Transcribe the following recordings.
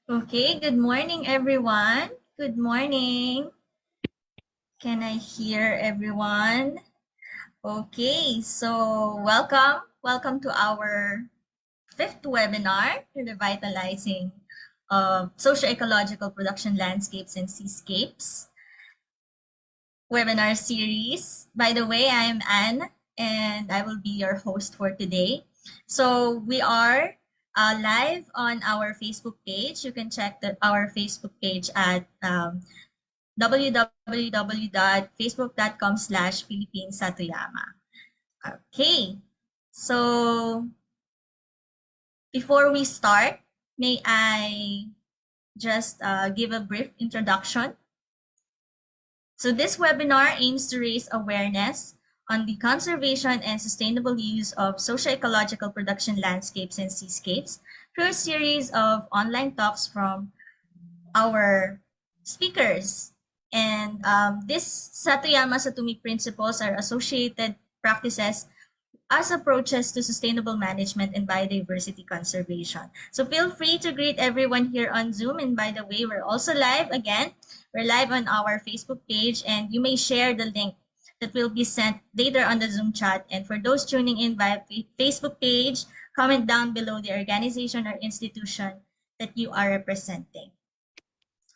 Okay, good morning, everyone. Good morning. Can I hear everyone? Okay, so welcome. Welcome to our fifth webinar, Revitalizing Socio-Ecological Production Landscapes and Seascapes webinar series. By the way, I am Anne, and I will be your host for today. So we are live on our Facebook page. You can check our Facebook page at www.facebook.com/Philippines Satoyama. Okay, so before we start, may I just give a brief introduction? So this webinar aims to raise awareness on the conservation and sustainable use of socio-ecological production landscapes and seascapes through a series of online talks from our speakers. And this Satoyama Satumi principles are associated practices as approaches to sustainable management and biodiversity conservation. So feel free to greet everyone here on Zoom. And by the way, we're also live again. We're live on our Facebook page, and you may share the link that will be sent later on the Zoom chat. And for those tuning in via Facebook page, comment down below the organization or institution that you are representing.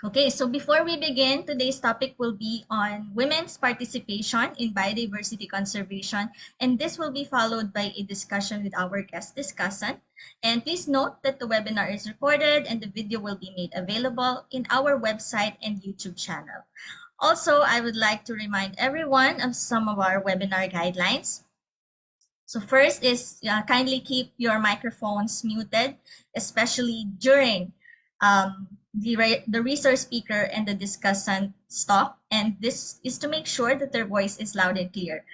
Okay, so before we begin, today's topic will be on women's participation in biodiversity conservation, and this will be followed by a discussion with our guest discussant. And please note that the webinar is recorded and the video will be made available in our website and YouTube channel. Also, I would like to remind everyone of some of our webinar guidelines. So first is kindly keep your microphones muted, especially during the resource speaker and the discussant talk, and this is to make sure that their voice is loud and clear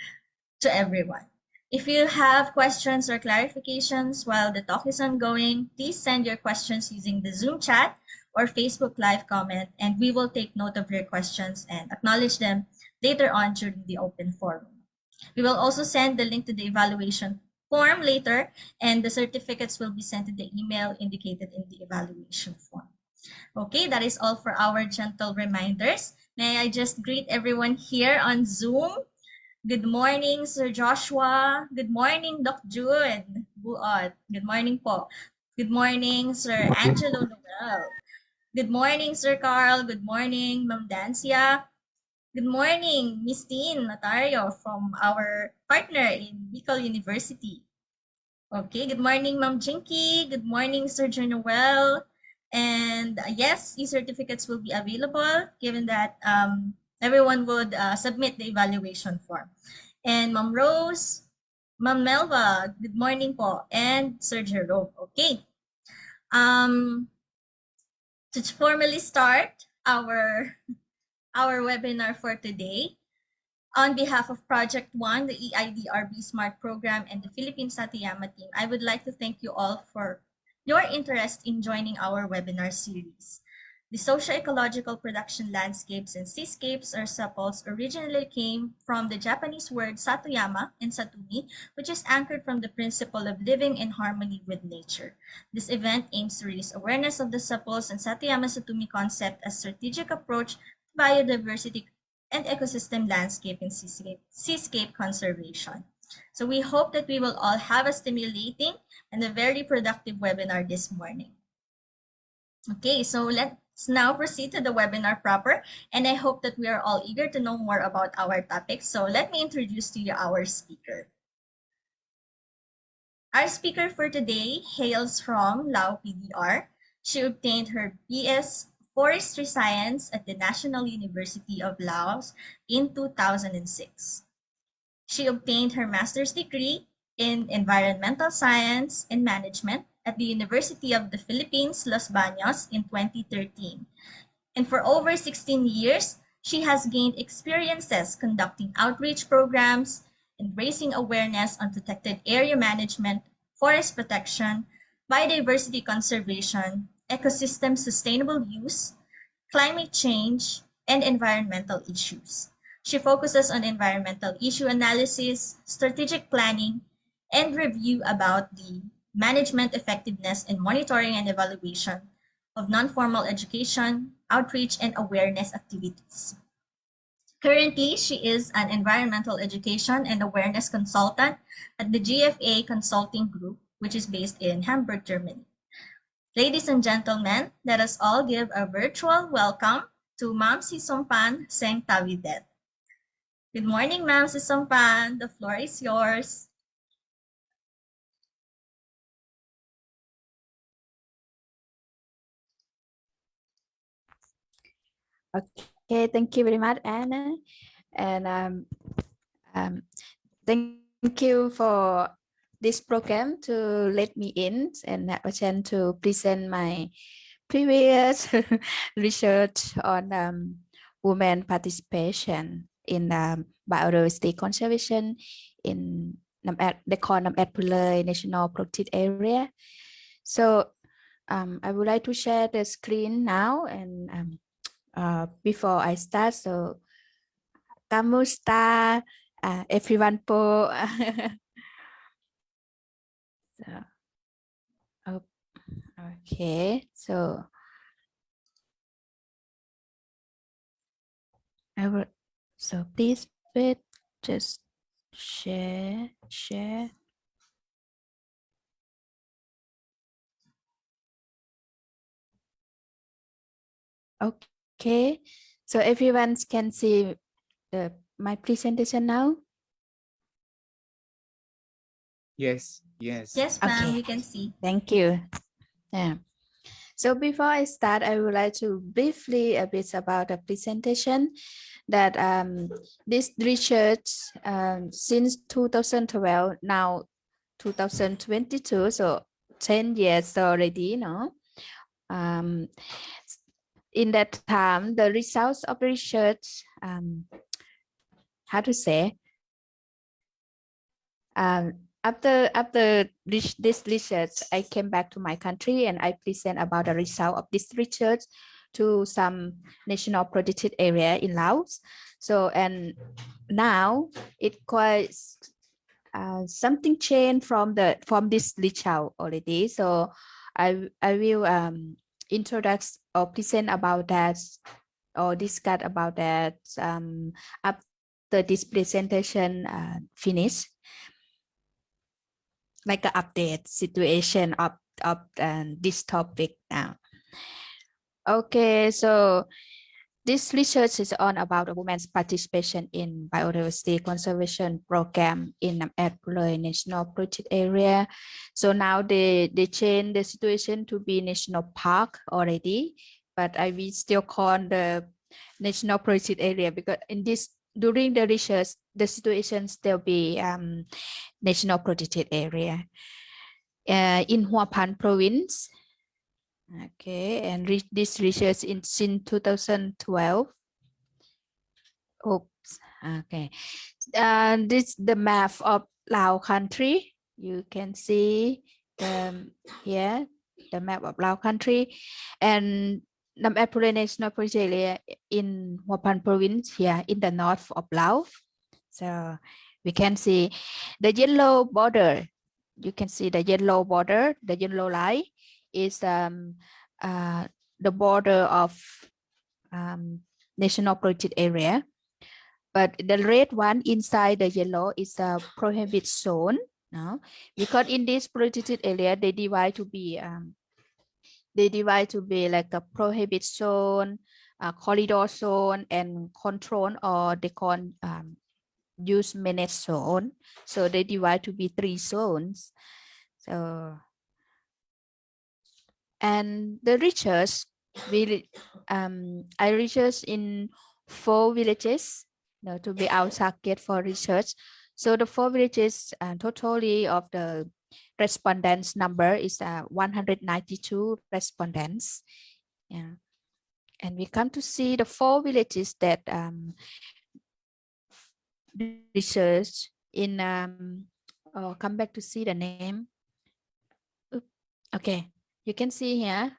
to everyone. If you have questions or clarifications while the talk is ongoing, please send your questions using the Zoom chat or Facebook Live comment, and we will take note of your questions and acknowledge them later on during the open forum. We will also send the link to the evaluation form later, and the certificates will be sent to the email indicated in the evaluation form. Okay, that is all for our gentle reminders. May I just greet everyone here on Zoom. Good morning, Sir Joshua. Good morning, Doc June. Buot. Good morning po. Good morning, Sir Angelo Noel. Good morning, Sir Carl. Good morning, Ma'am Dancia. Good morning, Miss Teen Notario from our partner in Bicol University. Okay, good morning, Ma'am Jinky. Good morning, Sir Jonoel. And yes, e-certificates will be available given that everyone would submit the evaluation form. And Ma'am Rose, Ma'am Melva, good morning po. And Sir Jerome. Okay. To formally start our webinar for today, on behalf of Project One, the EIDRB Smart Program, and the Philippine Satoyama team, I would like to thank you all for your interest in joining our webinar series. The socio-ecological production landscapes and seascapes or SEPLS originally came from the Japanese word Satoyama and Satumi, which is anchored from the principle of living in harmony with nature. This event aims to raise awareness of the SEPLS and Satoyama Satumi concept as strategic approach to biodiversity and ecosystem landscape and seascape conservation. So we hope that we will all have a stimulating and a very productive webinar this morning. Okay, so let's now proceed to the webinar proper, and I hope that we are all eager to know more about our topic. So let me introduce to you our speaker. Our speaker for today hails from Lao PDR. She obtained her BS Forestry Science at the National University of Laos in 2006. She obtained her master's degree in Environmental Science and Management at the University of the Philippines, Los Baños in 2013. And for over 16 years, she has gained experiences conducting outreach programs and raising awareness on protected area management, forest protection, biodiversity conservation, ecosystem sustainable use, climate change, and environmental issues. She focuses on environmental issue analysis, strategic planning, and review about the management effectiveness and monitoring and evaluation of non-formal education, outreach, and awareness activities. Currently, she is an environmental education and awareness consultant at the GFA Consulting Group, which is based in Hamburg, Germany. Ladies and gentlemen, let us all give a virtual welcome to Ma'am Sysomphane Sengthavideth. Good morning, Ma'am Sysomphane. The floor is yours. Okay, thank you very much, Anna. And um, thank you for this program to let me in and have a chance to present my previous research on women participation in biodiversity conservation in the Nam Pulai National Protected Area. So I would like to share the screen now and before I start, so kamusta everyone po. So, oh, okay, so I will. So please wait. Just share. Okay, so everyone can see my presentation now. Yes. Yes, ma'am, we can see. Thank you. Yeah. So before I start, I would like to briefly a bit about the presentation that this research since 2012, now 2022, so 10 years already, no? In that time, the results of the research, how to say, after this research, I came back to my country and I present about the result of this research to some national protected area in Laos. So, and now it quite something changed from this research already. So I will introduce or present about that or discuss about that after this presentation finish, like an update situation of this topic now. Okay, so this research is on about a woman's participation in biodiversity conservation program in Pulai National Protected Area. So now they change the situation to be national park already, but I will still call the national protected area because in this during the research the situation still be national protected area in Hua Phan province. Okay, and this research in 2012. Oops. Okay. This the map of Lao country. You can see here the map of Lao country, and Nam Pulai National Forest area in Hua Phan province here in the north of Laos. So we can see the yellow border. You can see the yellow border. The yellow line is the border of national protected area. But the red one inside the yellow is a prohibited zone. No, because in this protected area they divide to be like a prohibited zone, a corridor zone, and control or they call use managed zone. So they divide to be 3 zones. So and the research I research in 4 villages to be our target for research. So the 4 villages totally of the respondents number is 192 respondents. Yeah, and we come to see the 4 villages that research in come back to see the name. Okay, you can see here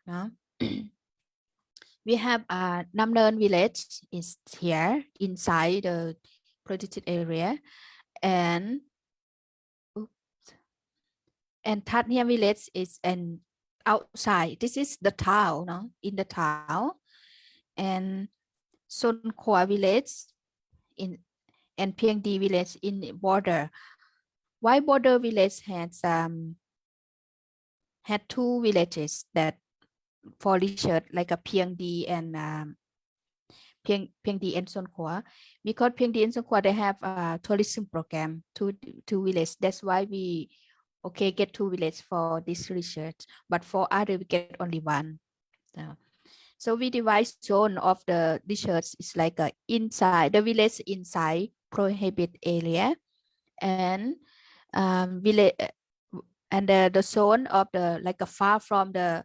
we have Nam Learn village is here inside the protected area, and That Hia village is outside. This is the town, no? In the town, and Son Khoa village in and Pieng Di village in the border. Why border village had two villages that for research like a Pieng Di and Pieng Di and Son Khoa, because Pieng Di and Son Khoa they have a tourism program two villages. That's why we get two villages for this research, but for other we get only one. So we divide zone of the research is like inside the village inside prohibit area, and village and the zone of the like a far from the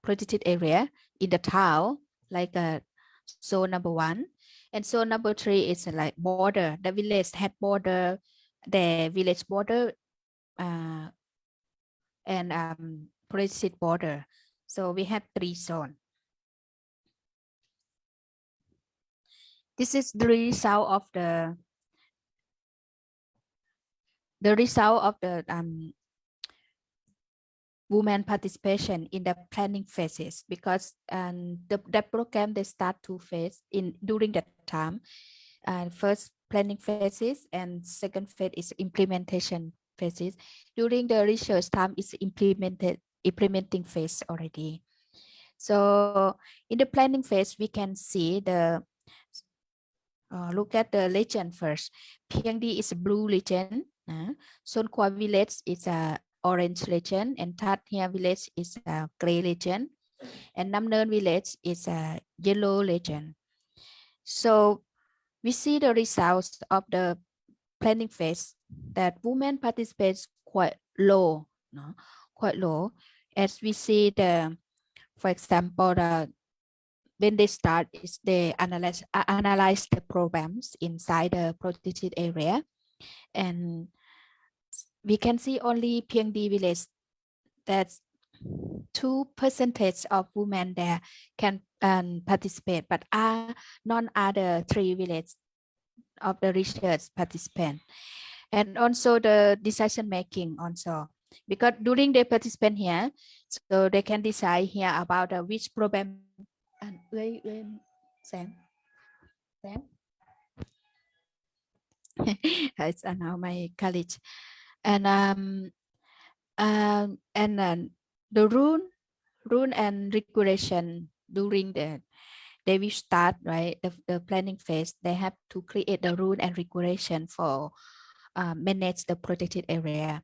protected area in the town, like a zone number 1, and zone number 3 is like border. The village had border, the village border and protected border. So we have 3 zones. This is the result of the women participation in the planning phases, because the program they start 2 phases during that time. First planning phases and second phase is implementation phases. During the research time is implementing phase already. So in the planning phase we can see the look at the legend first. Pieng Di is a blue legend. Son Khoa village is a orange legend, and That Hia village is a gray legend, and Nam Neun village is a yellow legend. So we see the results of the planning phase that women participate quite low, quite low. As we see for example, when they start is they analyze the programs inside the protected area, and we can see only Pieng Di village that's 2% of women there can participate, but none other 3 villages of the research participant. And also the decision making also, because during they participate here, so they can decide here about which program. And Sam. It's now my college, and the rule and regulation during they will start, right, the planning phase. They have to create the rule and regulation for manage the protected area.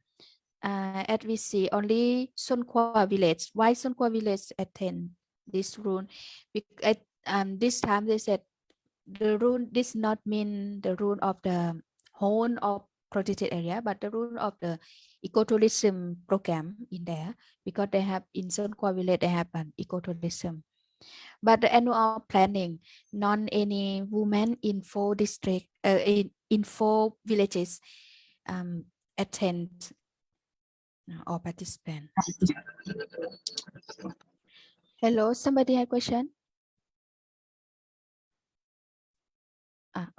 As we see, only Son Khoa village. Why Son Khoa village attend this rule? Because this time they said the rule this not mean the rule of the whole of protected area, but the rule of the ecotourism program in there, because they have in Son Khoa village they have an ecotourism. But the annual planning, non any women in 4 districts in 4 villages attend or participant. Hello, somebody have question?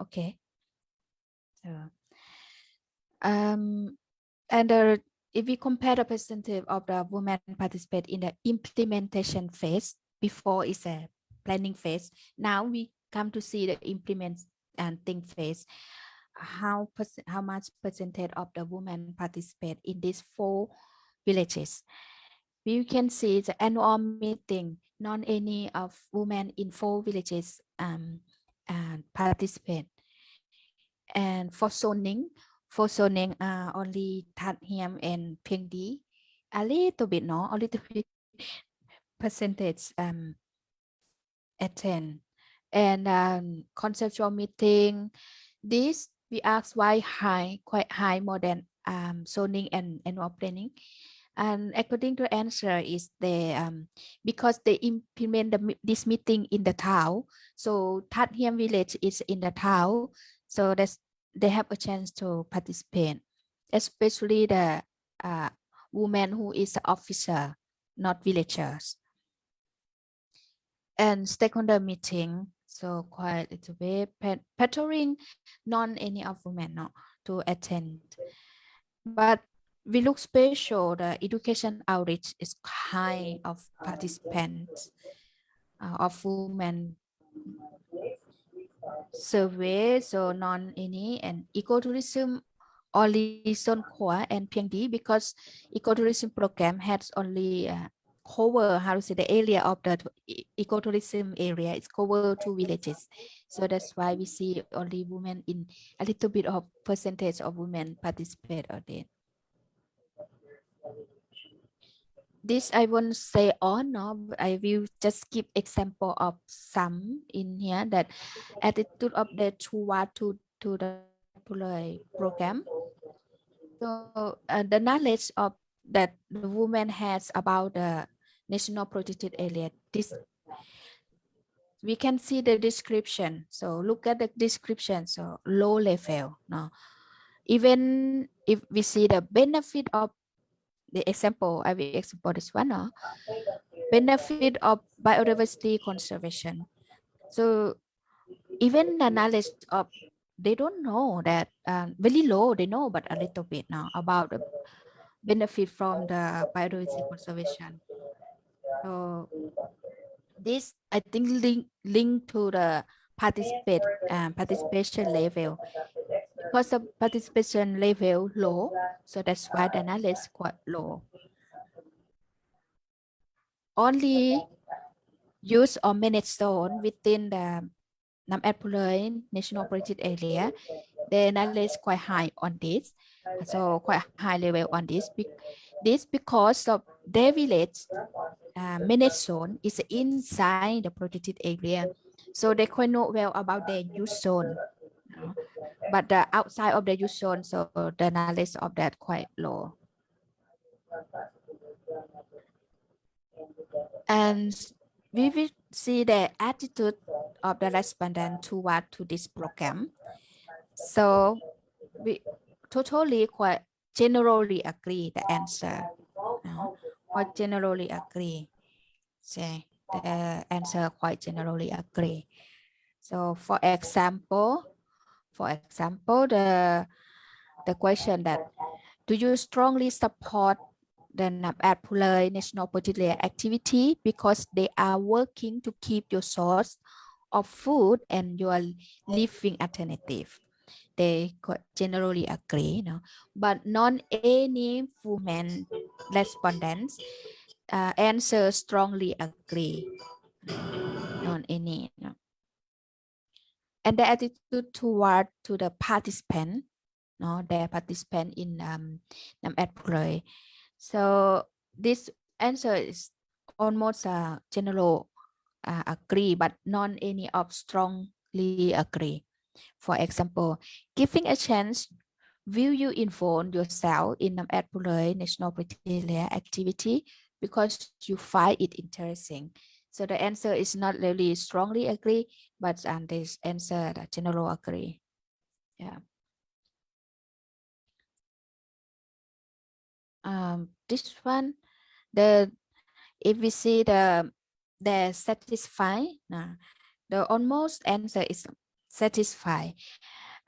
Okay. So, and if we compare the percentage of the women participate in the implementation phase before is a planning phase, now we come to see the implement and think phase. How much percentage of the women participate in these 4 villages? We can see the annual meeting, not any of women in 4 villages participate. And for zoning only That Hiem and Pieng Di, a little bit percentage attend. And conceptual meeting, this we ask why quite high more than zoning and annual planning. And according to answer is because they implement this meeting in the town. So That Hiem village is in the town, so they have a chance to participate, especially the woman who is officer, not villagers. And stakeholder meeting, so quite a little bit pattering non any of women to attend. But we look special. The education outreach is high of participants of women survey, so non any and ecotourism only zone core and PND because ecotourism program has only cover how to say the area of the ecotourism area is cover 2 villages, so that's why we see only women in a little bit of percentage of women participate on it. This I won't say all, no, but I will just give example of some in here that attitude of the to the program. So the knowledge of that the woman has about the national protected area, this we can see the description. So look at the description. So low level. No, even if we see the benefit of the example, I will example this one. No, benefit of biodiversity conservation. So even the knowledge of they don't know that very low. They know but a little bit now about the benefit from the biodiversity conservation. So this I think link to the participation level because the participation level low, so that's why the knowledge is quite low. Only use or manage zone within the Nam Adpulai National Protected Area, the knowledge is quite high on this, so quite high level on this. This because of their village managed zone is inside the protected area, so they quite know well about their use zone. But the outside of the use zone, so the knowledge of that quite low. And we will see the attitude of the respondent toward to this program. So we totally quite generally agree the answer. Quite generally agree. Say the answer quite generally agree. So for example, the question that do you strongly support the Nabat Pulai National Particular activity because they are working to keep your source of food and your living alternative? They generally agree, no? But non any women respondents answer strongly agree, non any, no? And the attitude toward to the participant, no, their participant in Nabat Pulai. So this answer is almost general agree, but not any of strongly agree. For example, giving a chance, will you involve yourself in an Adpulay National Particular activity because you find it interesting? So the answer is not really strongly agree, but this answer the general agree. Yeah. This one, if we see the satisfy, the almost answer is satisfy.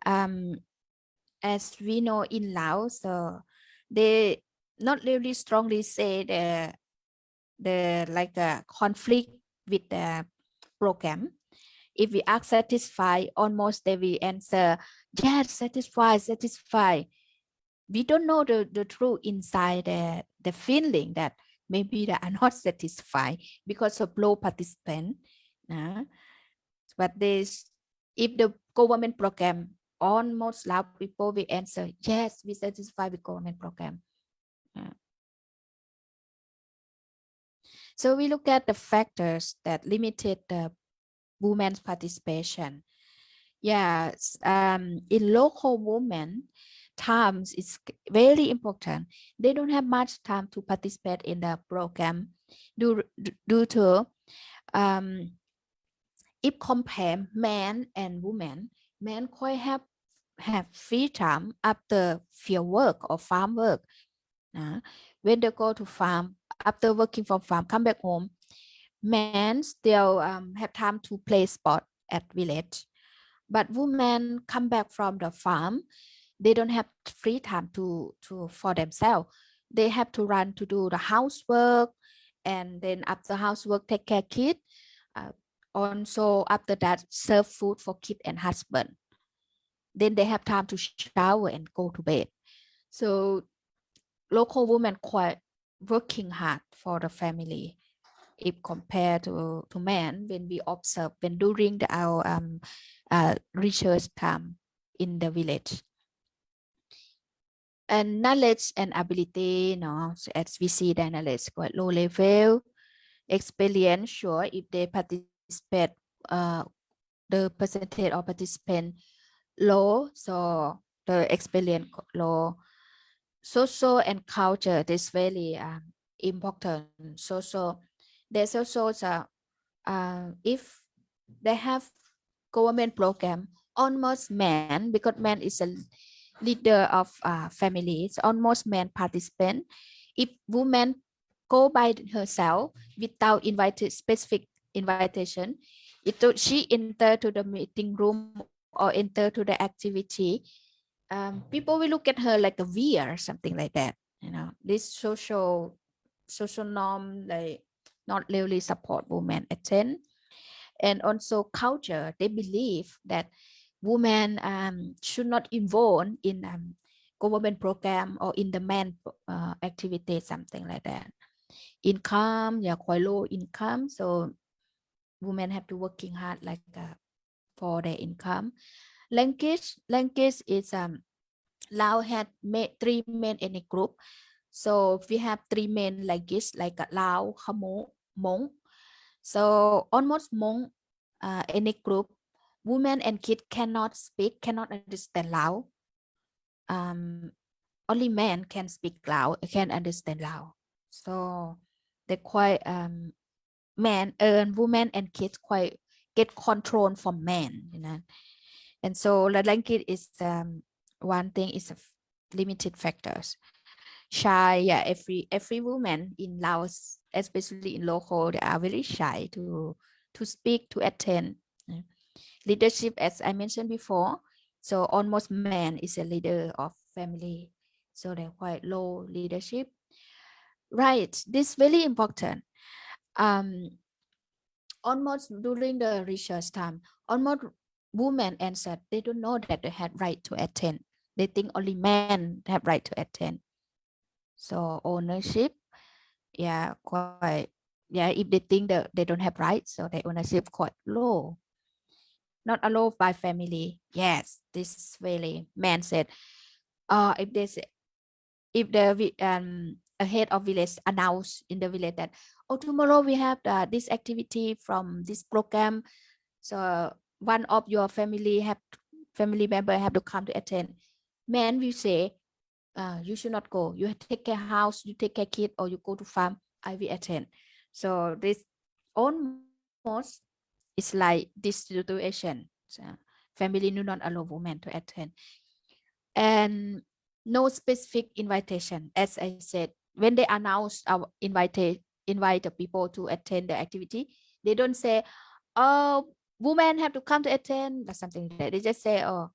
As we know in Laos, so they not really strongly say the like a conflict with the program. If we ask satisfy, almost they will answer yes, satisfy. We don't know the truth inside the feeling that maybe they are not satisfied because of low participant. But this, if the government program, almost loud people will answer yes, we satisfied with government program. So we look at the factors that limited the women's participation. Yes, in local women, times is very important. They don't have much time to participate in the program due to if compare men and women, men quite have free time after field work or farm work. When they go to farm, after working from farm, come back home, men still have time to play sport at village. But women come back from the farm, they don't have free time to for themselves. They have to run to do the housework, and then after housework take care kid. Uh, Also after that serve food for kid and husband. Then they have time to shower and go to bed. So local women quite working hard for the family if compared to men when we observe when during our research time in the village. And knowledge and ability, so as we see the knowledge quite low level. Experience, sure, if they participate, the percentage of participant low, so the experience low. Social and culture, this very important. There's also if they have government program, almost men, because man is a leader of families, almost men participant. If woman go by herself without invited specific invitation, she enter to the meeting room or enter to the activity, people will look at her like a weird or something like that. This social norm, like not really support women attend. And also culture, they believe that women should not involve in government program or in the man activity, something like that. Income, yeah, quite low income, so women have to working hard like for their income. Language is Lao had 3 main ethnic group. So we have 3 main languages like Lao, Hmong, Hmong. So almost Hmong ethnic group, women and kids cannot understand Lao. Only men can speak Lao, can understand Lao. So they quite men and women and kids quite get control from men, And so the language is one thing is limited factors. Shy, yeah, every woman in Laos, especially in local, they are very shy to speak, to attend. Leadership, as I mentioned before, so almost man is a leader of family, so they're quite low leadership. Right, this very important. Almost during the research time, almost women answered they don't know that they had right to attend. They think only men have right to attend. So ownership, yeah, quite, yeah, if they think that they don't have rights, so their ownership quite low. Not allowed by family. Yes, this really man said, if there's if the a head of village announce in the village that, oh, tomorrow we have this activity from this program, so one of your family member have to come to attend. Men will say, you should not go. You take care house, you take care kid, or you go to farm. I will attend. So this almost is like this situation. So family do not allow women to attend, and no specific invitation. As I said, when they announce our invite the people to attend the activity, they don't say, oh, women have to come to attend or something like that. They just say, oh,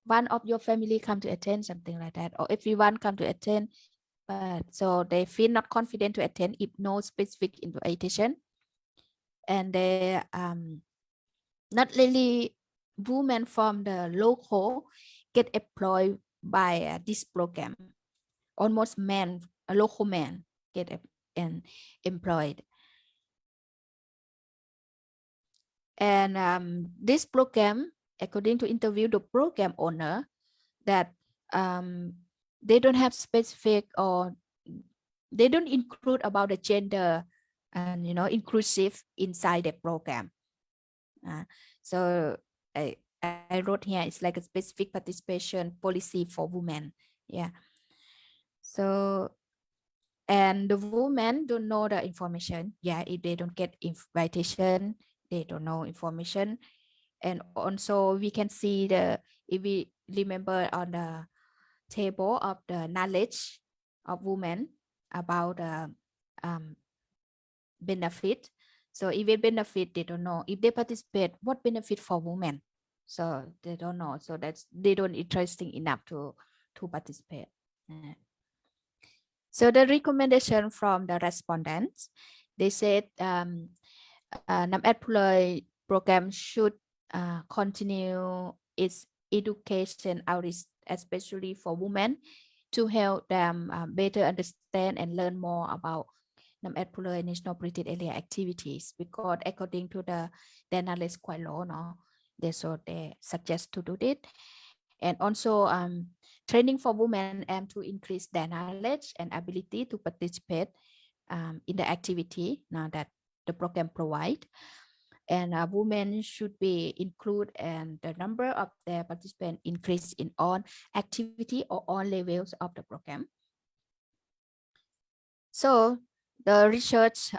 one of your family come to attend, something like that, or everyone come to attend. But so they feel not confident to attend if no specific invitation. And they not really women from the local get employed by this program. Almost men, a local man get employed. And this program, according to interview the program owner, that they don't have specific, or they don't include about the gender and inclusive inside the program. So I wrote here, it's like a specific participation policy for women. Yeah. So, and the women don't know the information. Yeah, if they don't get invitation, they don't know information. And also we can see if we remember on the table of the knowledge of women about benefit. So if they benefit, they don't know. If they participate, what benefit for women? so they don't know. So that's they don't interesting enough to participate. So the recommendation from the respondents, they said NAMED program should continue its education outreach, especially for women, to help them better understand and learn more about NAMED national protected area activities, because according to the knowledge quite low, no? They suggest to do it. And also training for women aim to increase their knowledge and ability to participate in the activity now that the program provide. And women should be included, and the number of their participants increase in all activity or all levels of the program. So the research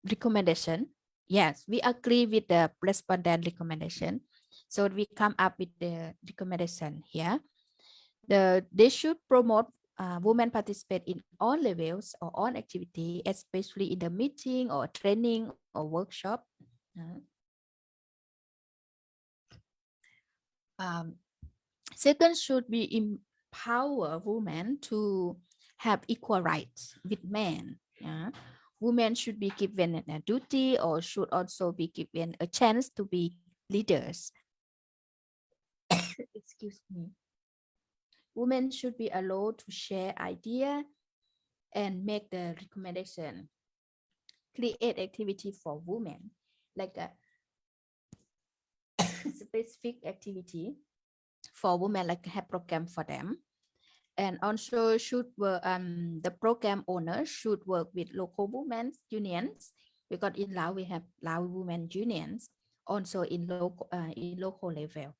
recommendation, yes, we agree with the respondent recommendation. So we come up with the recommendation here. They should promote women participate in all levels or all activity, especially in the meeting or training or workshop. Second, should be empower women to have equal rights with men. Women should be given a duty or should also be given a chance to be leaders. Excuse me. Women should be allowed to share idea and make the recommendation. Create activity for women, like a specific activity for women, like have program for them. And also should work, the program owner should work with local women's unions, because in Laos we have Lao women unions, also in local level.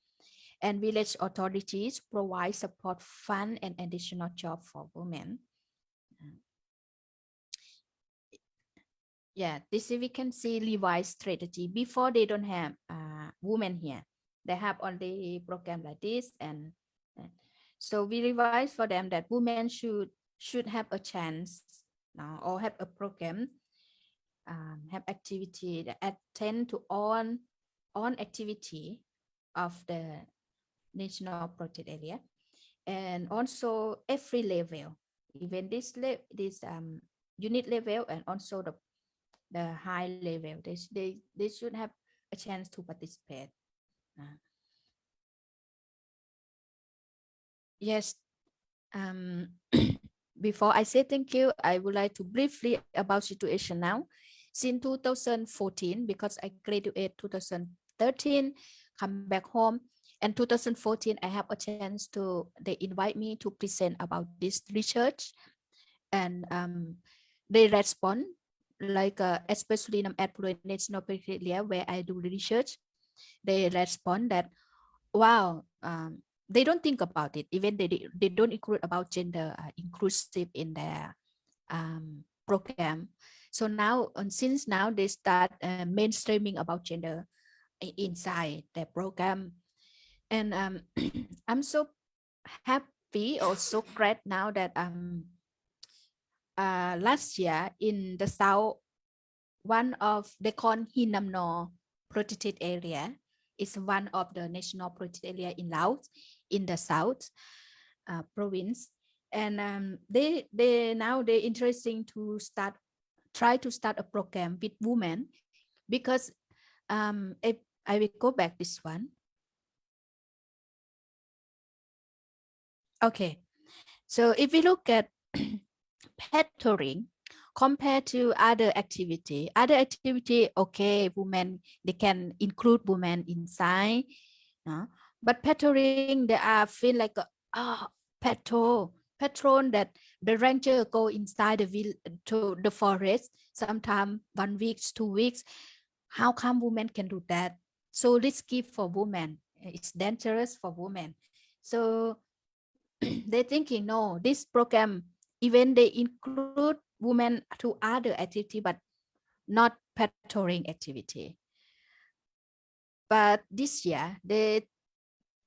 And village authorities provide support fund and additional job for women. Yeah, this we can see revised strategy. Before they don't have women here. They have only program like this, and so we revise for them that women should have a chance or have a program, have activity that attend to on activity of the national protected area, and also every level, even this unit level and also the high level. They should have a chance to participate. Yes. Before I say thank you, I would like to briefly about situation now. Since 2014, because I graduated 2013, come back home, and 2014 I have a chance to, they invite me to present about this research, and they respond like especially in national area where I do research. They respond that wow, they don't think about it, even they don't include about gender inclusive in their program. So now, and since now they start mainstreaming about gender inside their program, and I'm so happy or so glad now that last year in the south, one of they call Hinamno protected area is one of the national protected area in Laos, in the south province, and they interesting to try to start a program with women, because if I will go back this one. Okay, so if we look at pattering compared to other activity, okay, women, they can include women inside, but patrolling, they are feel like patrol that the ranger go inside to the forest, sometimes 1 week, 2 weeks. How come women can do that? So risky for women, it's dangerous for women. So they're thinking, no, this program, even they include women to other activity, but not patrolling activity. But this year, they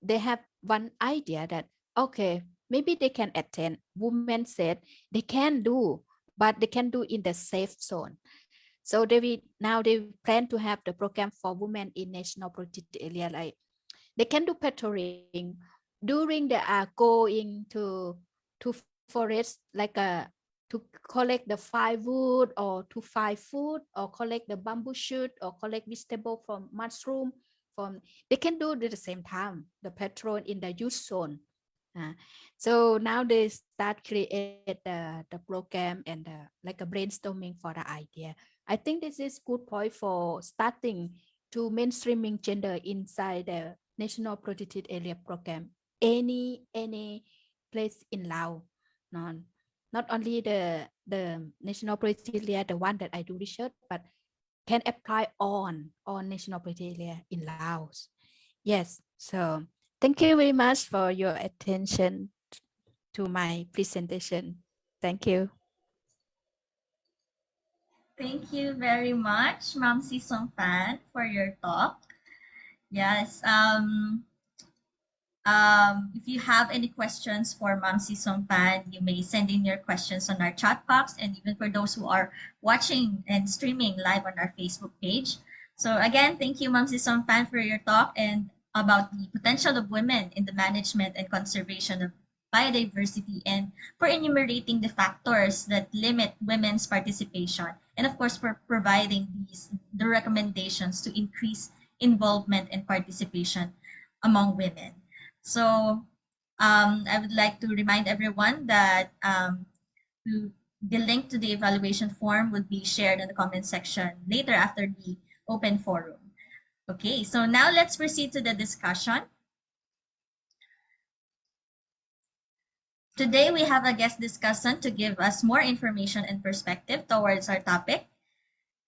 have one idea that, okay, maybe they can attend. Women said they can do, but they can do in the safe zone. So now they plan to have the program for women in national protected area. Like they can do patrolling during they are going to forest, like to collect the firewood or to find food or collect the bamboo shoot or collect vegetable from mushroom. From they can do it at the same time the patrol in the youth zone. So now they start create the program and like a brainstorming for the idea. I think this is good point for starting to mainstreaming gender inside the National Protected Area program. Any place in Laos, not only the National Protected Area, the one that I do research, but can apply on National Protected Area in Laos. Yes, so thank you very much for your attention to my presentation. Thank you. Thank you very much, Ma'am Sysomphane, for your talk. Yes. If you have any questions for Ma'am Sysomphane, you may send in your questions on our chat box, and even for those who are watching and streaming live on our Facebook page. So again, thank you, Ma'am Sysomphane, for your talk and about the potential of women in the management and conservation of biodiversity, and for enumerating the factors that limit women's participation, and of course for providing the recommendations to increase involvement and participation among women. So I would like to remind everyone that the link to the evaluation form would be shared in the comment section later after the open forum. Okay, so now let's proceed to the discussion. Today we have a guest discussant to give us more information and perspective towards our topic.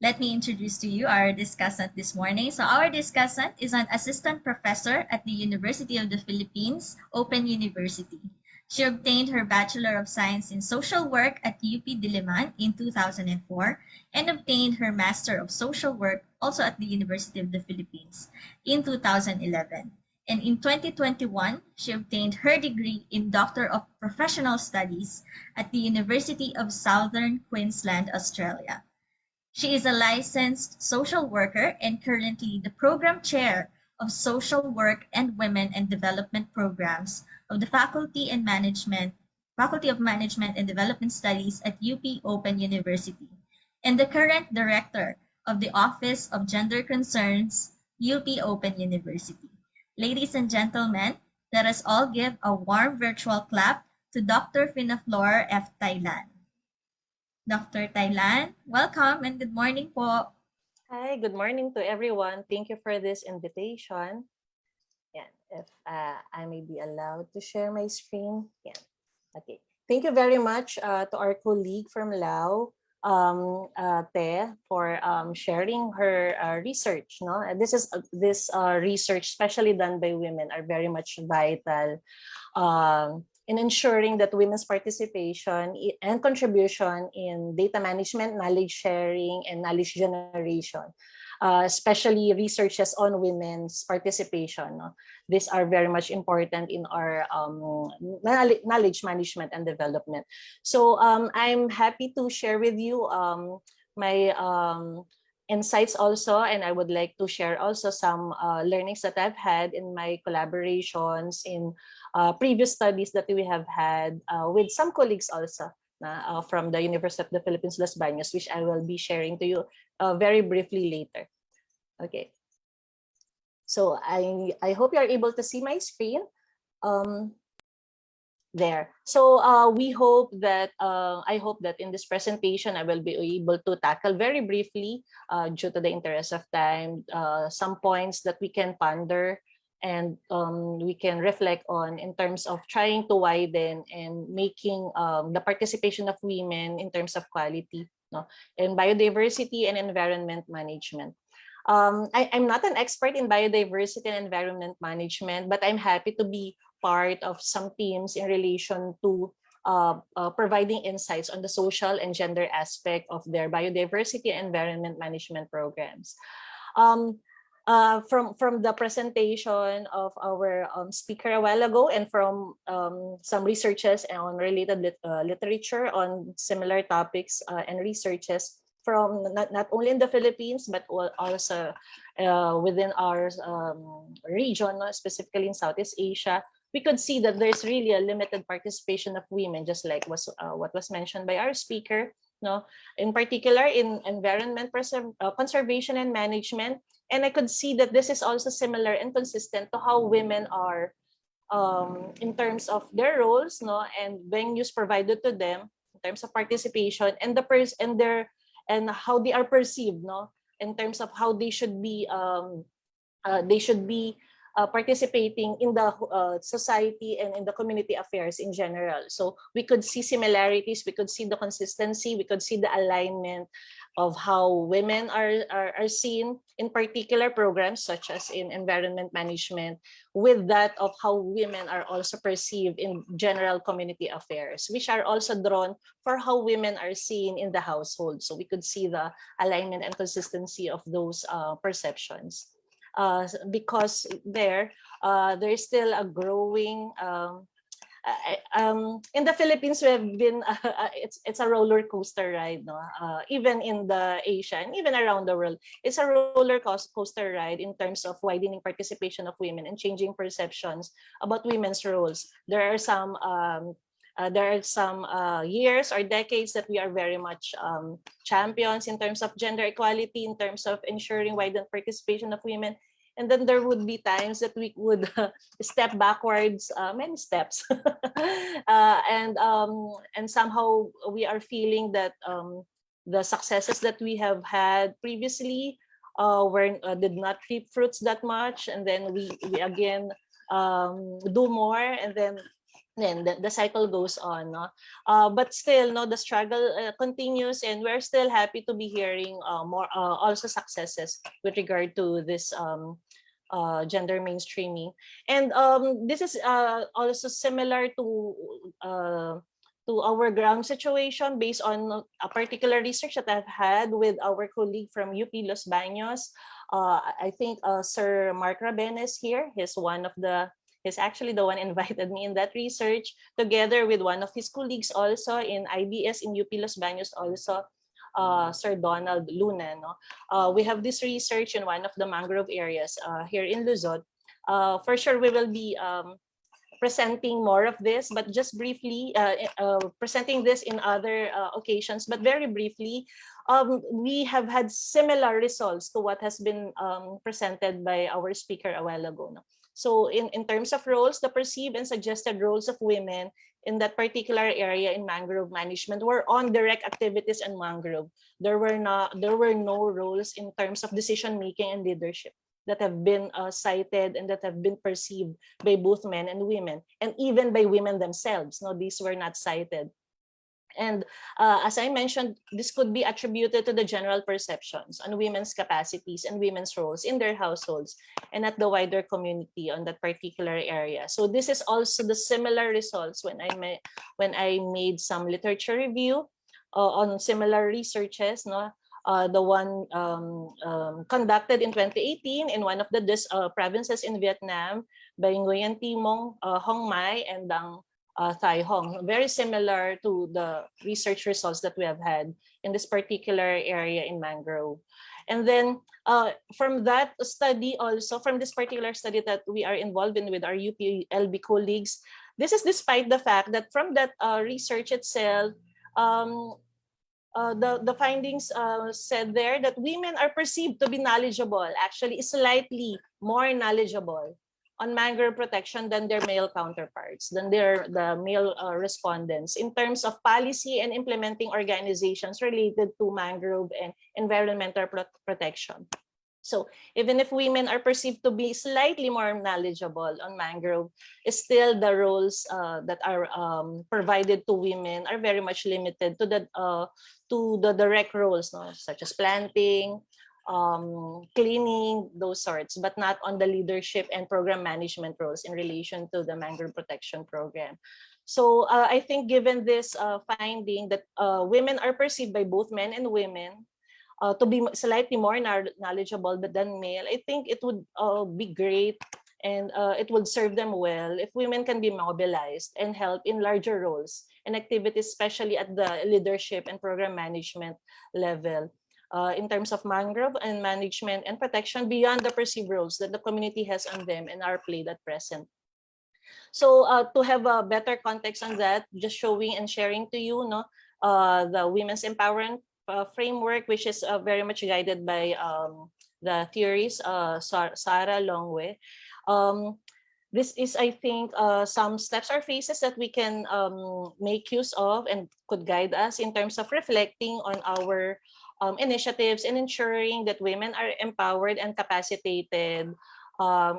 Let me introduce to you our discussant this morning. So our discussant is an assistant professor at the University of the Philippines, Open University. She obtained her Bachelor of Science in Social Work at UP Diliman in 2004 and obtained her Master of Social Work also at the University of the Philippines in 2011. And in 2021, she obtained her degree in Doctor of Professional Studies at the University of Southern Queensland, Australia. She is a licensed social worker and currently the program chair of Social Work and Women and Development Programs of the Faculty of Management and Development Studies at UP Open University, and the current director of the Office of Gender Concerns, UP Open University. Ladies and gentlemen, let us all give a warm virtual clap to Dr. Finaflor F. Taylan. Dr. Taylan, welcome and good morning po. Hi, good morning to everyone. Thank you for this invitation. Yeah, if I may be allowed to share my screen. Yeah, okay. Thank you very much to our colleague from Lao, Te, for sharing her research. No, and this research, especially done by women, are very much vital in ensuring that women's participation and contribution in data management, knowledge sharing, and knowledge generation, especially researches on women's participation. No? These are very much important in our knowledge management and development. So I'm happy to share with you my insights also, and I would like to share also some learnings that I've had in my collaborations in previous studies that we have had with some colleagues also from the University of the Philippines, Las Bañas, which I will be sharing to you very briefly later. Okay. So I hope you are able to see my screen. There. So we hope that I hope that in this presentation I will be able to tackle very briefly, due to the interest of time, some points that we can ponder and we can reflect on in terms of trying to widen and making the participation of women in terms of quality, no, in biodiversity and environment management. I'm not an expert in biodiversity and environment management, but I'm happy to be part of some teams in relation to providing insights on the social and gender aspect of their biodiversity and environment management programs. From the presentation of our speaker a while ago and from some researches on related literature on similar topics and researches, from not only in the Philippines, but also within our region, specifically in Southeast Asia, we could see that there's really a limited participation of women, just like what was mentioned by our speaker, no, in particular in environment conservation and management. And I could see that this is also similar and consistent to how women are in terms of their roles, no, and venues provided to them in terms of participation, and and how they are perceived, no, in terms of how they should be participating in the society and in the community affairs in general. So we could see similarities, we could see the consistency, we could see the alignment of how women are seen in particular programs such as in environment management, with that of how women are also perceived in general community affairs, which are also drawn for how women are seen in the household. So we could see the alignment and consistency of those perceptions. Because there is still a growing in the Philippines. We have been it's a roller coaster ride, no? Even in the Asia and even around the world, it's a roller coaster ride in terms of widening participation of women and changing perceptions about women's roles. There are some years or decades that we are very much champions in terms of gender equality, in terms of ensuring widened participation of women. And then there would be times that we would step backwards many steps. And somehow we are feeling that the successes that we have had previously did not reap fruits that much. And then we again do more, and then the cycle goes on, no? But still, no, the struggle continues, and we're still happy to be hearing more also successes with regard to this gender mainstreaming. And this is also similar to our ground situation based on a particular research that I've had with our colleague from UP Los Baños. I think Sir Mark Raben is here. He's actually the one invited me in that research, together with one of his colleagues also in IBS in UP Los Baños, also Sir Donald Luna. No? We have this research in one of the mangrove areas here in Luzon. For sure, we will be presenting more of this, but just briefly, presenting this in other occasions, but very briefly, we have had similar results to what has been presented by our speaker a while ago. No? So in terms of roles, the perceived and suggested roles of women in that particular area in mangrove management were on direct activities and mangrove. There were no roles in terms of decision making and leadership that have been cited and that have been perceived by both men and women, and even by women themselves. No, these were not cited. And as I mentioned, this could be attributed to the general perceptions on women's capacities and women's roles in their households and at the wider community on that particular area. So this is also the similar results when I made some literature review on similar researches. No, the one conducted in 2018 in one of the provinces in Vietnam by Nguyen Thi Mong, Hong Mai, and Dang Thai Hong, very similar to the research results that we have had in this particular area in mangrove. And then from that study also, from this particular study that we are involved in with our UPLB colleagues, this is despite the fact that from that research itself, the findings said there that women are perceived to be knowledgeable, actually slightly more knowledgeable on mangrove protection than their male counterparts, than the male respondents in terms of policy and implementing organizations related to mangrove and environmental protection. So even if women are perceived to be slightly more knowledgeable on mangrove, still the roles that are provided to women are very much limited to the direct roles, no? Such as planting, cleaning, those sorts, but not on the leadership and program management roles in relation to the mangrove protection program. So I think given this finding that women are perceived by both men and women to be slightly more knowledgeable than male, I think it would be great And it would serve them well if women can be mobilized and help in larger roles and activities, especially at the leadership and program management level, in terms of mangrove and management and protection beyond the perceived roles that the community has on them and are played at present. So to have a better context on that, just showing and sharing to you, no, the women's empowerment framework, which is very much guided by the theories, Sarah Longwe. This is, I think, some steps or phases that we can make use of and could guide us in terms of reflecting on our initiatives and ensuring that women are empowered and capacitated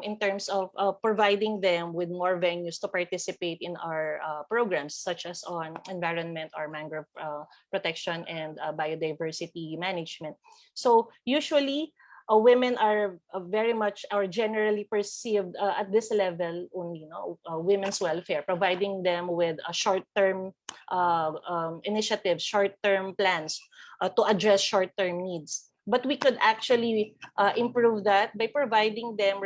in terms of providing them with more venues to participate in our programs, such as on environment or mangrove protection and biodiversity management. So usually, women are very much are generally perceived at this level only, women's welfare, providing them with a short-term initiatives, short-term plans to address short-term needs. But we could actually improve that by providing them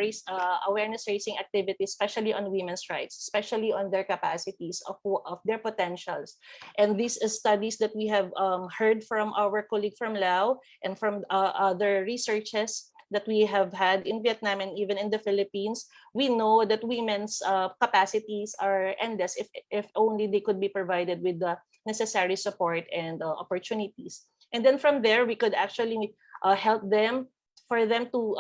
awareness-raising activities, especially on women's rights, especially on their capacities of their potentials. And these studies that we have heard from our colleague from Lao and from other researches that we have had in Vietnam and even in the Philippines, we know that women's capacities are endless if only they could be provided with the necessary support and opportunities. And then from there, we could actually help them for them to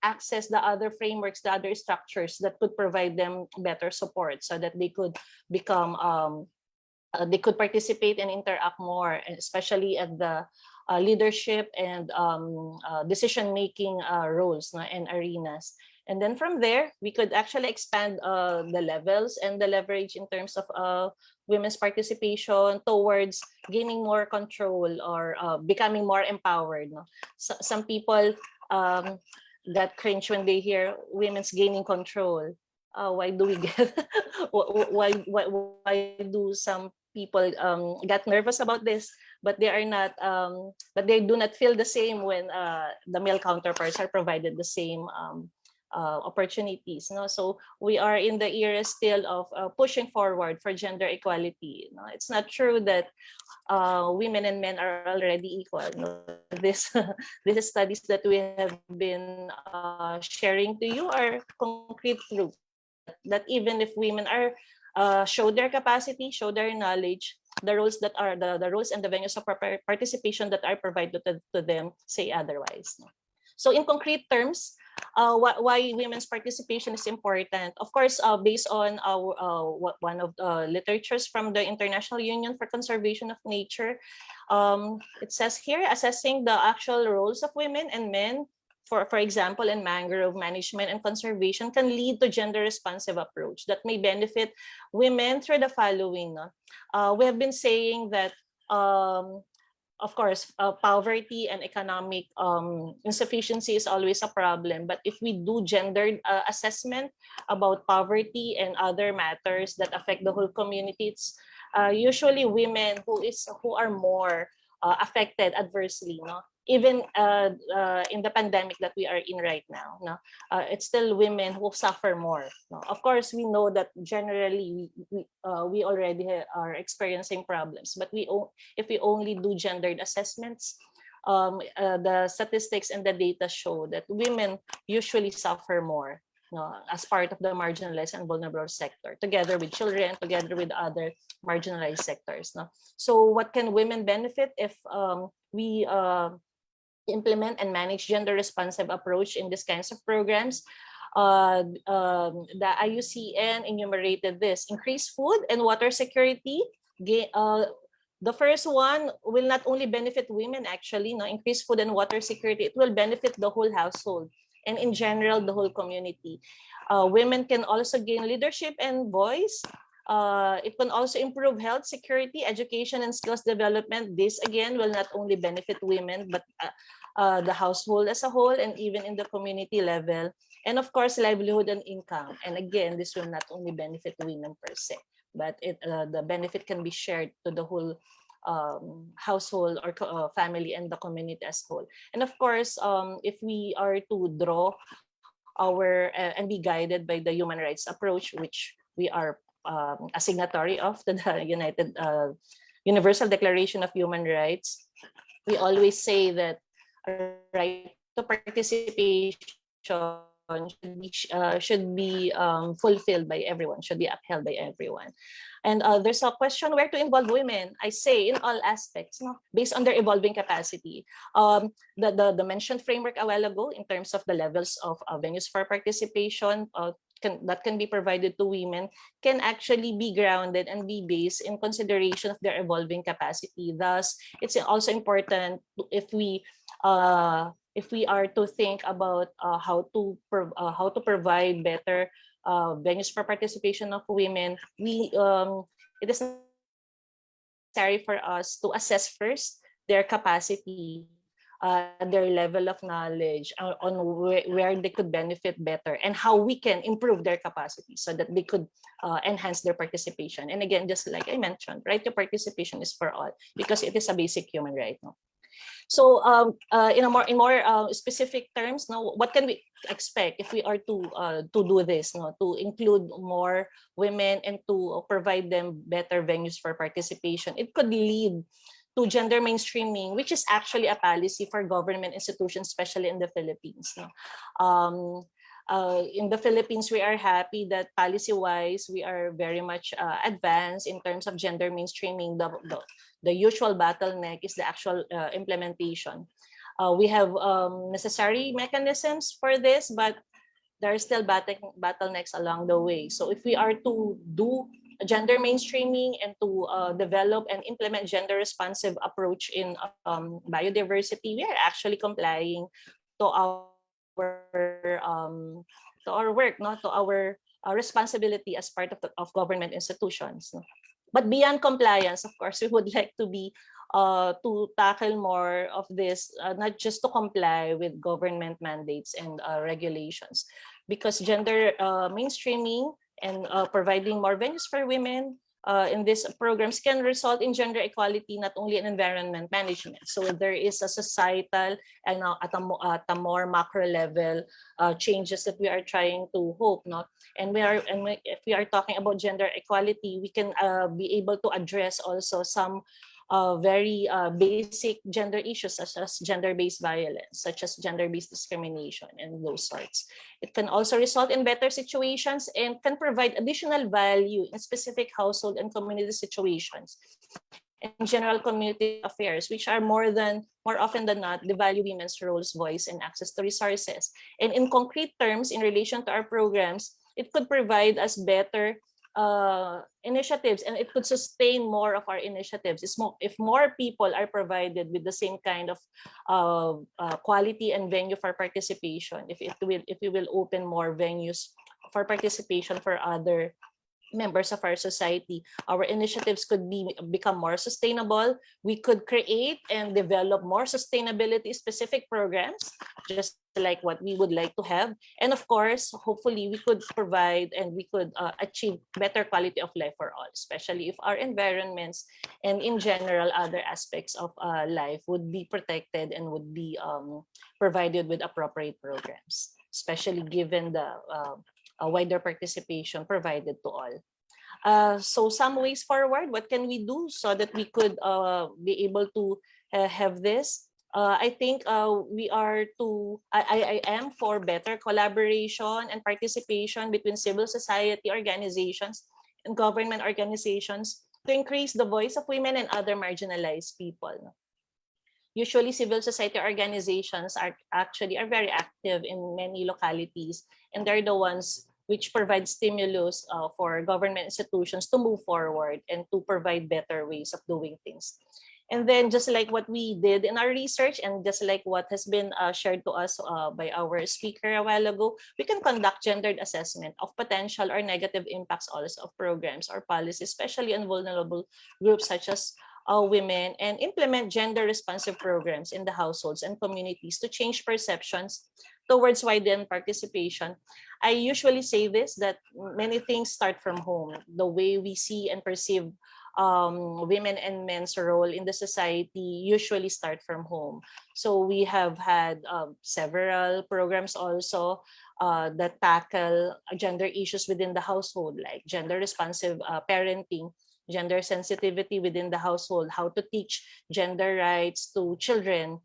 access the other frameworks, the other structures that could provide them better support so that they could become, they could participate and interact more, especially at the leadership and decision-making roles and arenas. And then from there, we could actually expand the levels and the leverage in terms of women's participation towards gaining more control or becoming more empowered. So, some people get cringe when they hear women's gaining control. Why do we get? why do some people get nervous about this? But they are not. But they do not feel the same when the male counterparts are provided the same opportunities. So we are in the era still of pushing forward for gender equality. It's not true that women and men are already equal. This these studies that we have been sharing to you are concrete proof that even if women are show their capacity, show their knowledge, the roles that are the roles and the venues of participation that are provided to them say otherwise. So in concrete terms, why women's participation is important. Of course, based on one of the literatures from the International Union for Conservation of Nature, it says here, assessing the actual roles of women and men, for example, in mangrove management and conservation, can lead to gender-responsive approach that may benefit women through the following. We have been saying that of course, poverty and economic insufficiency is always a problem. But if we do gendered assessment about poverty and other matters that affect the whole community, it's usually women who are more affected adversely. Even in the pandemic that we are in right now, it's still women who suffer more. Of course, we know that generally we already are experiencing problems, but if we only do gendered assessments, the statistics and the data show that women usually suffer more as part of the marginalized and vulnerable sector, together with children, together with other marginalized sectors. So what can women benefit if we implement and manage gender-responsive approach in these kinds of programs? The IUCN enumerated this: increased food and water security. The first one will not only benefit women, actually, increased food and water security, it will benefit the whole household and in general, the whole community. Women can also gain leadership and voice. It can also improve health, security, education, and skills development. This, again, will not only benefit women, but the household as a whole and even in the community level. And of course, livelihood and income. And again, this will not only benefit women per se, but the benefit can be shared to the whole household or family and the community as whole. And of course, if we are to draw our and be guided by the human rights approach, which we are a signatory of the Universal Declaration of Human Rights. We always say that a right to participation should be fulfilled by everyone, should be upheld by everyone. And there's a question where to involve women. I say in all aspects, no, based on their evolving capacity. The mentioned framework a while ago in terms of the levels of venues for participation that can be provided to women can actually be grounded and be based in consideration of their evolving capacity. Thus, it's also important if we are to think about how to provide better venues for participation of women, it is necessary for us to assess first their capacity, their level of knowledge on where they could benefit better, and how we can improve their capacity so that they could enhance their participation. And again, just like I mentioned, right to participation is for all because it is a basic human right. No? So in more specific terms, now what can we expect if we are to do this, no, to include more women and to provide them better venues for participation? It could lead to gender mainstreaming, which is actually a policy for government institutions, especially in the Philippines. No? In the Philippines, we are happy that policy-wise, we are very much advanced in terms of gender mainstreaming. The usual bottleneck is the actual implementation. We have necessary mechanisms for this, but there are still bottlenecks along the way. So if we are to do gender mainstreaming and to develop and implement gender-responsive approach in biodiversity, we are actually complying to our work, not to our responsibility as part of government institutions. No? But beyond compliance, of course, we would like to be to tackle more of this, not just to comply with government mandates and regulations, because gender mainstreaming and providing more venues for women in these programs can result in gender equality, not only in environment management. So there is a societal and at a more macro level changes that we are trying to hope, not. And if we are talking about gender equality, we can be able to address also some very basic gender issues such as gender-based violence, such as gender-based discrimination, and those sorts. It can also result in better situations and can provide additional value in specific household and community situations and general community affairs, which are more often than not, devalue women's roles, voice, and access to resources. And in concrete terms, in relation to our programs, it could provide us better initiatives, and it could sustain more of our initiatives. If more people are provided with the same kind of quality and venue for participation, if we will open more venues for participation for other members of our society, our initiatives could become more sustainable. We could create and develop more sustainability specific programs, just like what we would like to have. And of course, hopefully we could provide and we could achieve better quality of life for all, especially if our environments and in general other aspects of life would be protected and would be provided with appropriate programs, especially given the wider participation provided to all. So some ways forward, what can we do so that we could be able to have this? I think I am for better collaboration and participation between civil society organizations and government organizations to increase the voice of women and other marginalized people. Usually, civil society organizations are very active in many localities, and they're the ones which provide stimulus for government institutions to move forward and to provide better ways of doing things. And then just like what we did in our research and just like what has been shared to us by our speaker a while ago, we can conduct gendered assessment of potential or negative impacts also of programs or policies, especially on vulnerable groups such as women, and implement gender-responsive programs in the households and communities to change perceptions towards widened participation. I usually say this, that many things start from home. The way we see and perceive women and men's role in the society usually start from home. So we have had several programs also that tackle gender issues within the household, like gender responsive parenting, gender sensitivity within the household, how to teach gender rights to children,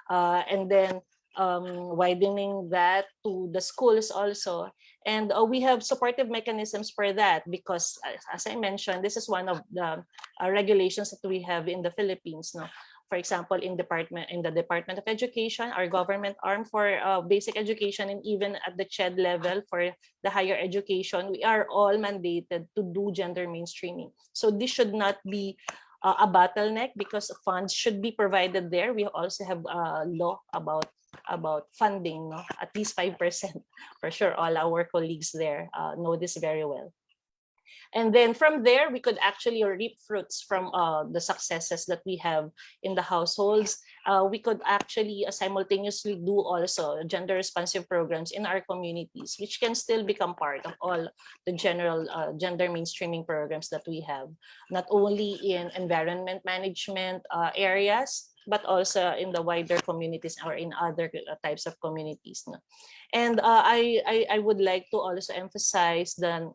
and then widening that to the schools also. And we have supportive mechanisms for that because, as I mentioned, this is one of the regulations that we have in the Philippines. No? For example, in the Department of Education, our government arm for basic education, and even at the CHED level for the higher education, we are all mandated to do gender mainstreaming. So this should not be a bottleneck because funds should be provided there. We also have a law about funding, no? At least 5%. For sure, all our colleagues there know this very well. And then from there, we could actually reap fruits from the successes that we have in the households. We could actually simultaneously do also gender responsive programs in our communities, which can still become part of all the general gender mainstreaming programs that we have, not only in environment management areas, but also in the wider communities or in other types of communities. No? And I would like to also emphasize the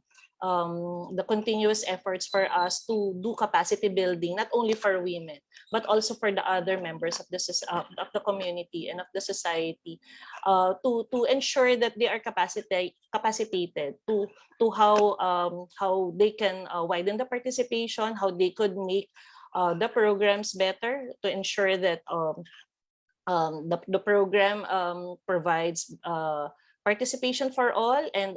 continuous efforts for us to do capacity building, not only for women, but also for the other members of the community and of the society, to ensure that they are capacitated to how they can widen the participation, how they could make the programs better to ensure that the program provides participation for all and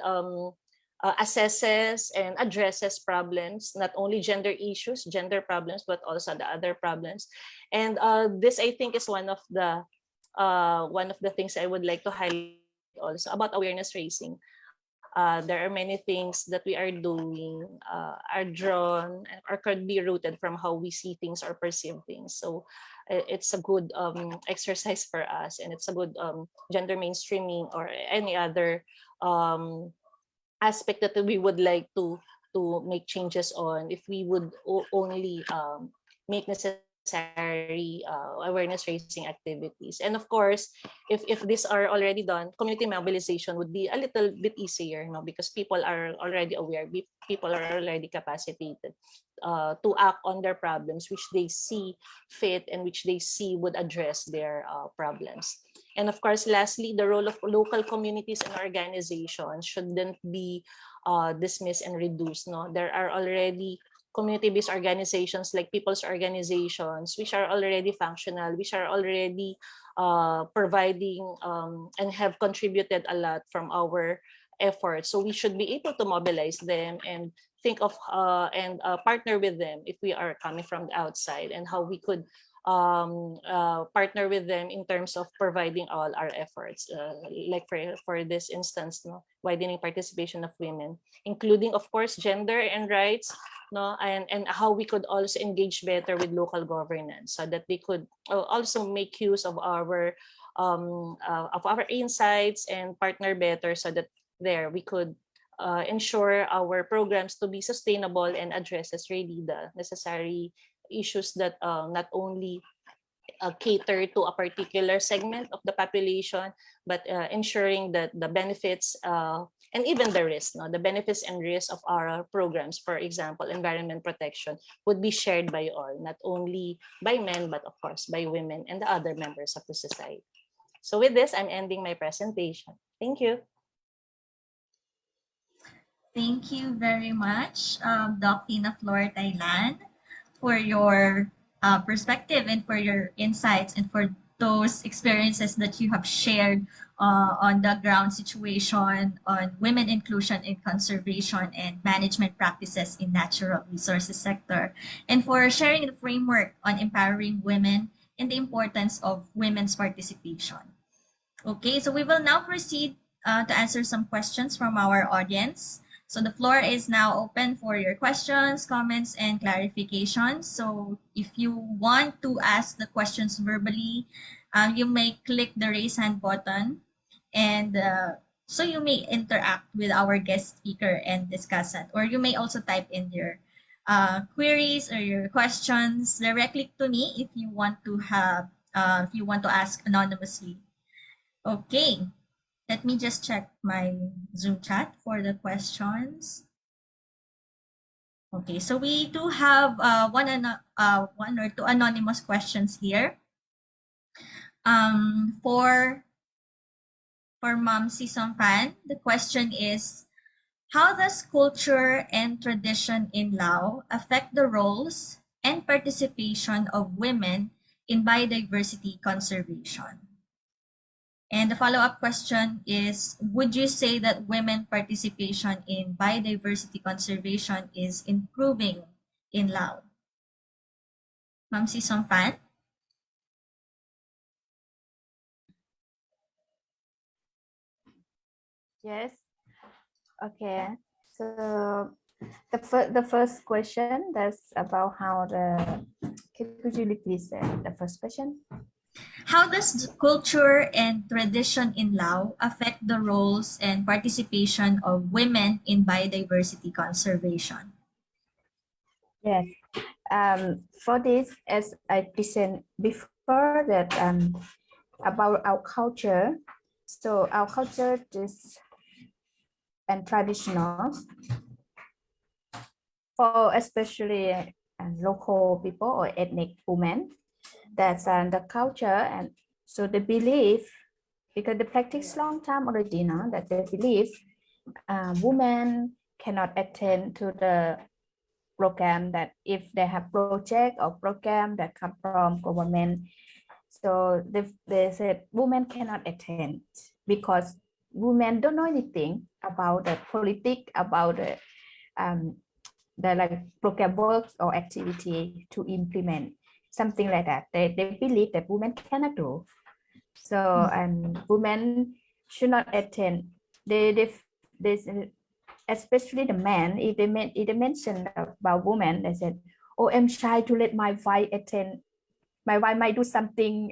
assesses and addresses problems, not only gender issues, gender problems, but also the other problems. And this, I think, is one of the things I would like to highlight also about awareness raising. There are many things that we are doing are drawn or could be rooted from how we see things or perceive things. So it's a good exercise for us, and it's a good gender mainstreaming or any other aspect that we would like to make changes on if we would only make necessary awareness raising activities. And of course, if these are already done, community mobilization would be a little bit easier, no? Because people are already aware, people are already capacitated to act on their problems, which they see fit and which they see would address their problems. And of course, lastly, the role of local communities and organizations shouldn't be dismissed and reduced. No, there are already community-based organizations like people's organizations, which are already functional, which are already providing and have contributed a lot from our efforts. So we should be able to mobilize them and think of and partner with them if we are coming from the outside, and how we could partner with them in terms of providing all our efforts, like for this instance, no, widening participation of women, including, of course, gender and rights, no, and how we could also engage better with local governance so that they could also make use of our insights and partner better so that there we could ensure our programs to be sustainable and addresses really the necessary issues that not only cater to a particular segment of the population, but ensuring that the benefits and even the risks, no, the benefits and risks of our programs, for example, environment protection, would be shared by all, not only by men, but of course by women and the other members of the society. So with this, I'm ending my presentation. Thank you. Thank you very much, Doc Finaflor Taylan, for your perspective and for your insights and for those experiences that you have shared on the ground situation on women inclusion in conservation and management practices in natural resources sector, and for sharing the framework on empowering women and the importance of women's participation. Okay, so we will now proceed to answer some questions from our audience. So the floor is now open for your questions, comments, and clarifications. So if you want to ask the questions verbally, you may click the raise hand button, and so you may interact with our guest speaker and discussant, or you may also type in your queries or your questions directly to me if you want to have if you want to ask anonymously. Okay. Let me just check my Zoom chat for the questions. Okay, so we do have one or two anonymous questions here. For Ma'am Sysomphane, the question is, how does culture and tradition in Lao affect the roles and participation of women in biodiversity conservation? And the follow-up question is, would you say that women participation in biodiversity conservation is improving in Lao? Ma'am Sysomphane? Yes. Okay. So the first question, that's about how could you repeat the first question? How does culture and tradition in Lao affect the roles and participation of women in biodiversity conservation? Yes. For this, as I present before, that about our culture. So our culture is and traditional for especially local people or ethnic women. That's the culture, and so they believe, because they practice long time already, now that they believe women cannot attend to the program, that if they have project or program that come from government, so they said women cannot attend because women don't know anything about the politics, about the like program works or activity to implement something like that. They believe that women cannot do so, and women should not attend. They especially the men, if they mention about women, they said, oh, I'm shy to let my wife attend. My wife might do something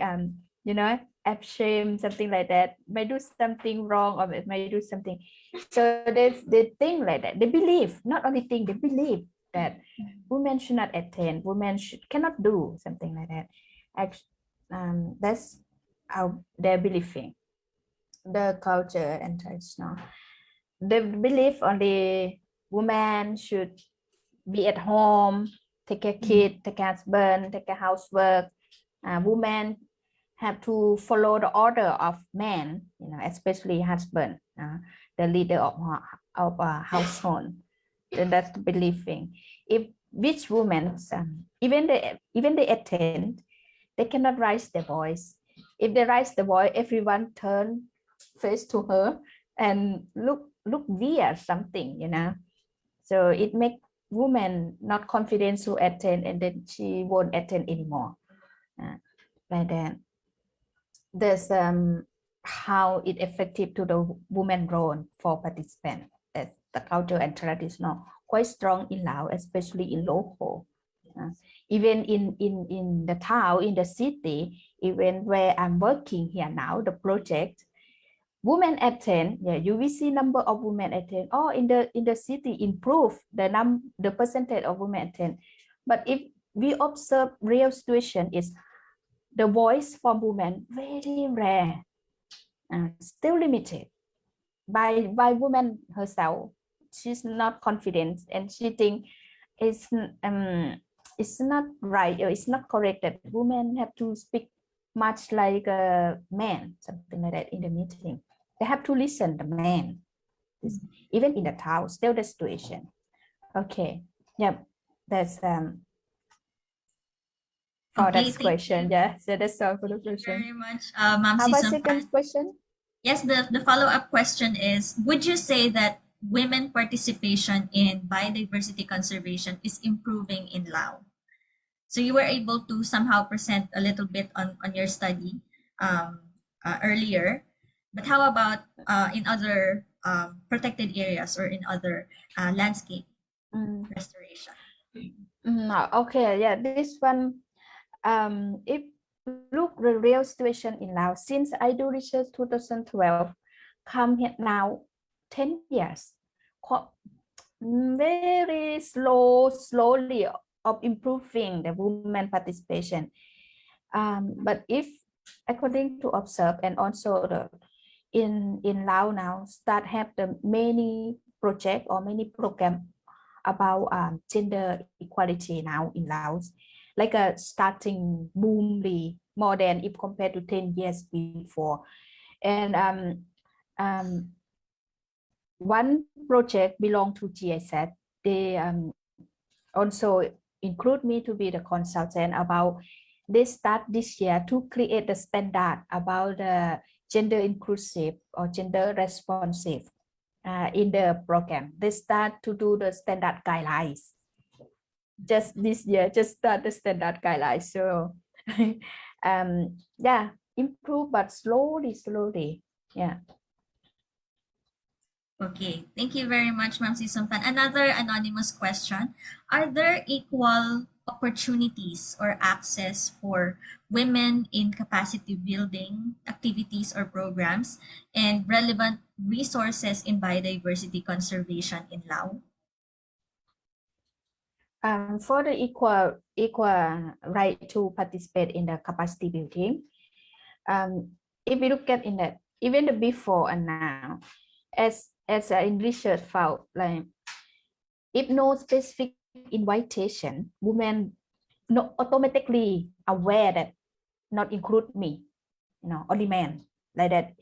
shame, something like that, might do something wrong, or might do something. So they think like that. They believe, not only think, they believe that women should not attend, women cannot do something like that. That's how they're believing, the culture and traditional. They believe only women should be at home, take care kid, take care husband, take care housework. Women have to follow the order of men, especially husband, the leader of a household. Then that's the believing. If which women, even they attend, they cannot raise their voice. If they raise the voice, everyone turn face to her and look weird, something, So it make women not confident to attend, and then she won't attend anymore. Like that. There's how it effective to the woman role for participant. As the culture and traditional quite strong in Laos, especially in local. Even in the town, in the city, even where I'm working here now, the project, women attend. Yeah, you will see number of women attend. Oh, in the city improve the percentage of women attend. But if we observe real situation, is the voice from women very rare, still limited by woman herself. She's not confident, and she think it's not right, or it's not correct that women have to speak much like a man, something like that in the meeting. They have to listen the man. Even in the town, still the situation. Okay, yeah, that's for Okay, that question. Yeah, so that's all for the Thank you question. very much, Ma'am How about Sysomphane. second question? Yes, the follow-up question is, would you say that women participation in biodiversity conservation is improving in Lao? So you were able to somehow present a little bit on your study earlier, but how about in other protected areas or in other landscape restoration? Okay, yeah, this one, if look the real situation in Laos, since I do research 2012, come here now 10 years, very slowly of improving the women participation. But if according to observe, and also in Lao now start have the many project or many program about gender equality now in Laos, like a starting boomly more than if compared to 10 years before. And one project belong to GIZ. They also include me to be the consultant about. They start this year to create the standard about the gender inclusive or gender responsive in the program. They start to do the standard guidelines. Just this year, just start the standard guidelines. So yeah, improve but slowly. Yeah. Okay, thank you very much, Ma'am Sysomphane. Another anonymous question. Are there equal opportunities or access for women in capacity building activities or programs and relevant resources in biodiversity conservation in Laos? For the equal right to participate in the capacity building, if we look at in that, even the before and now, as in research found, like if no specific invitation, women not automatically aware that not include me, only men, like that.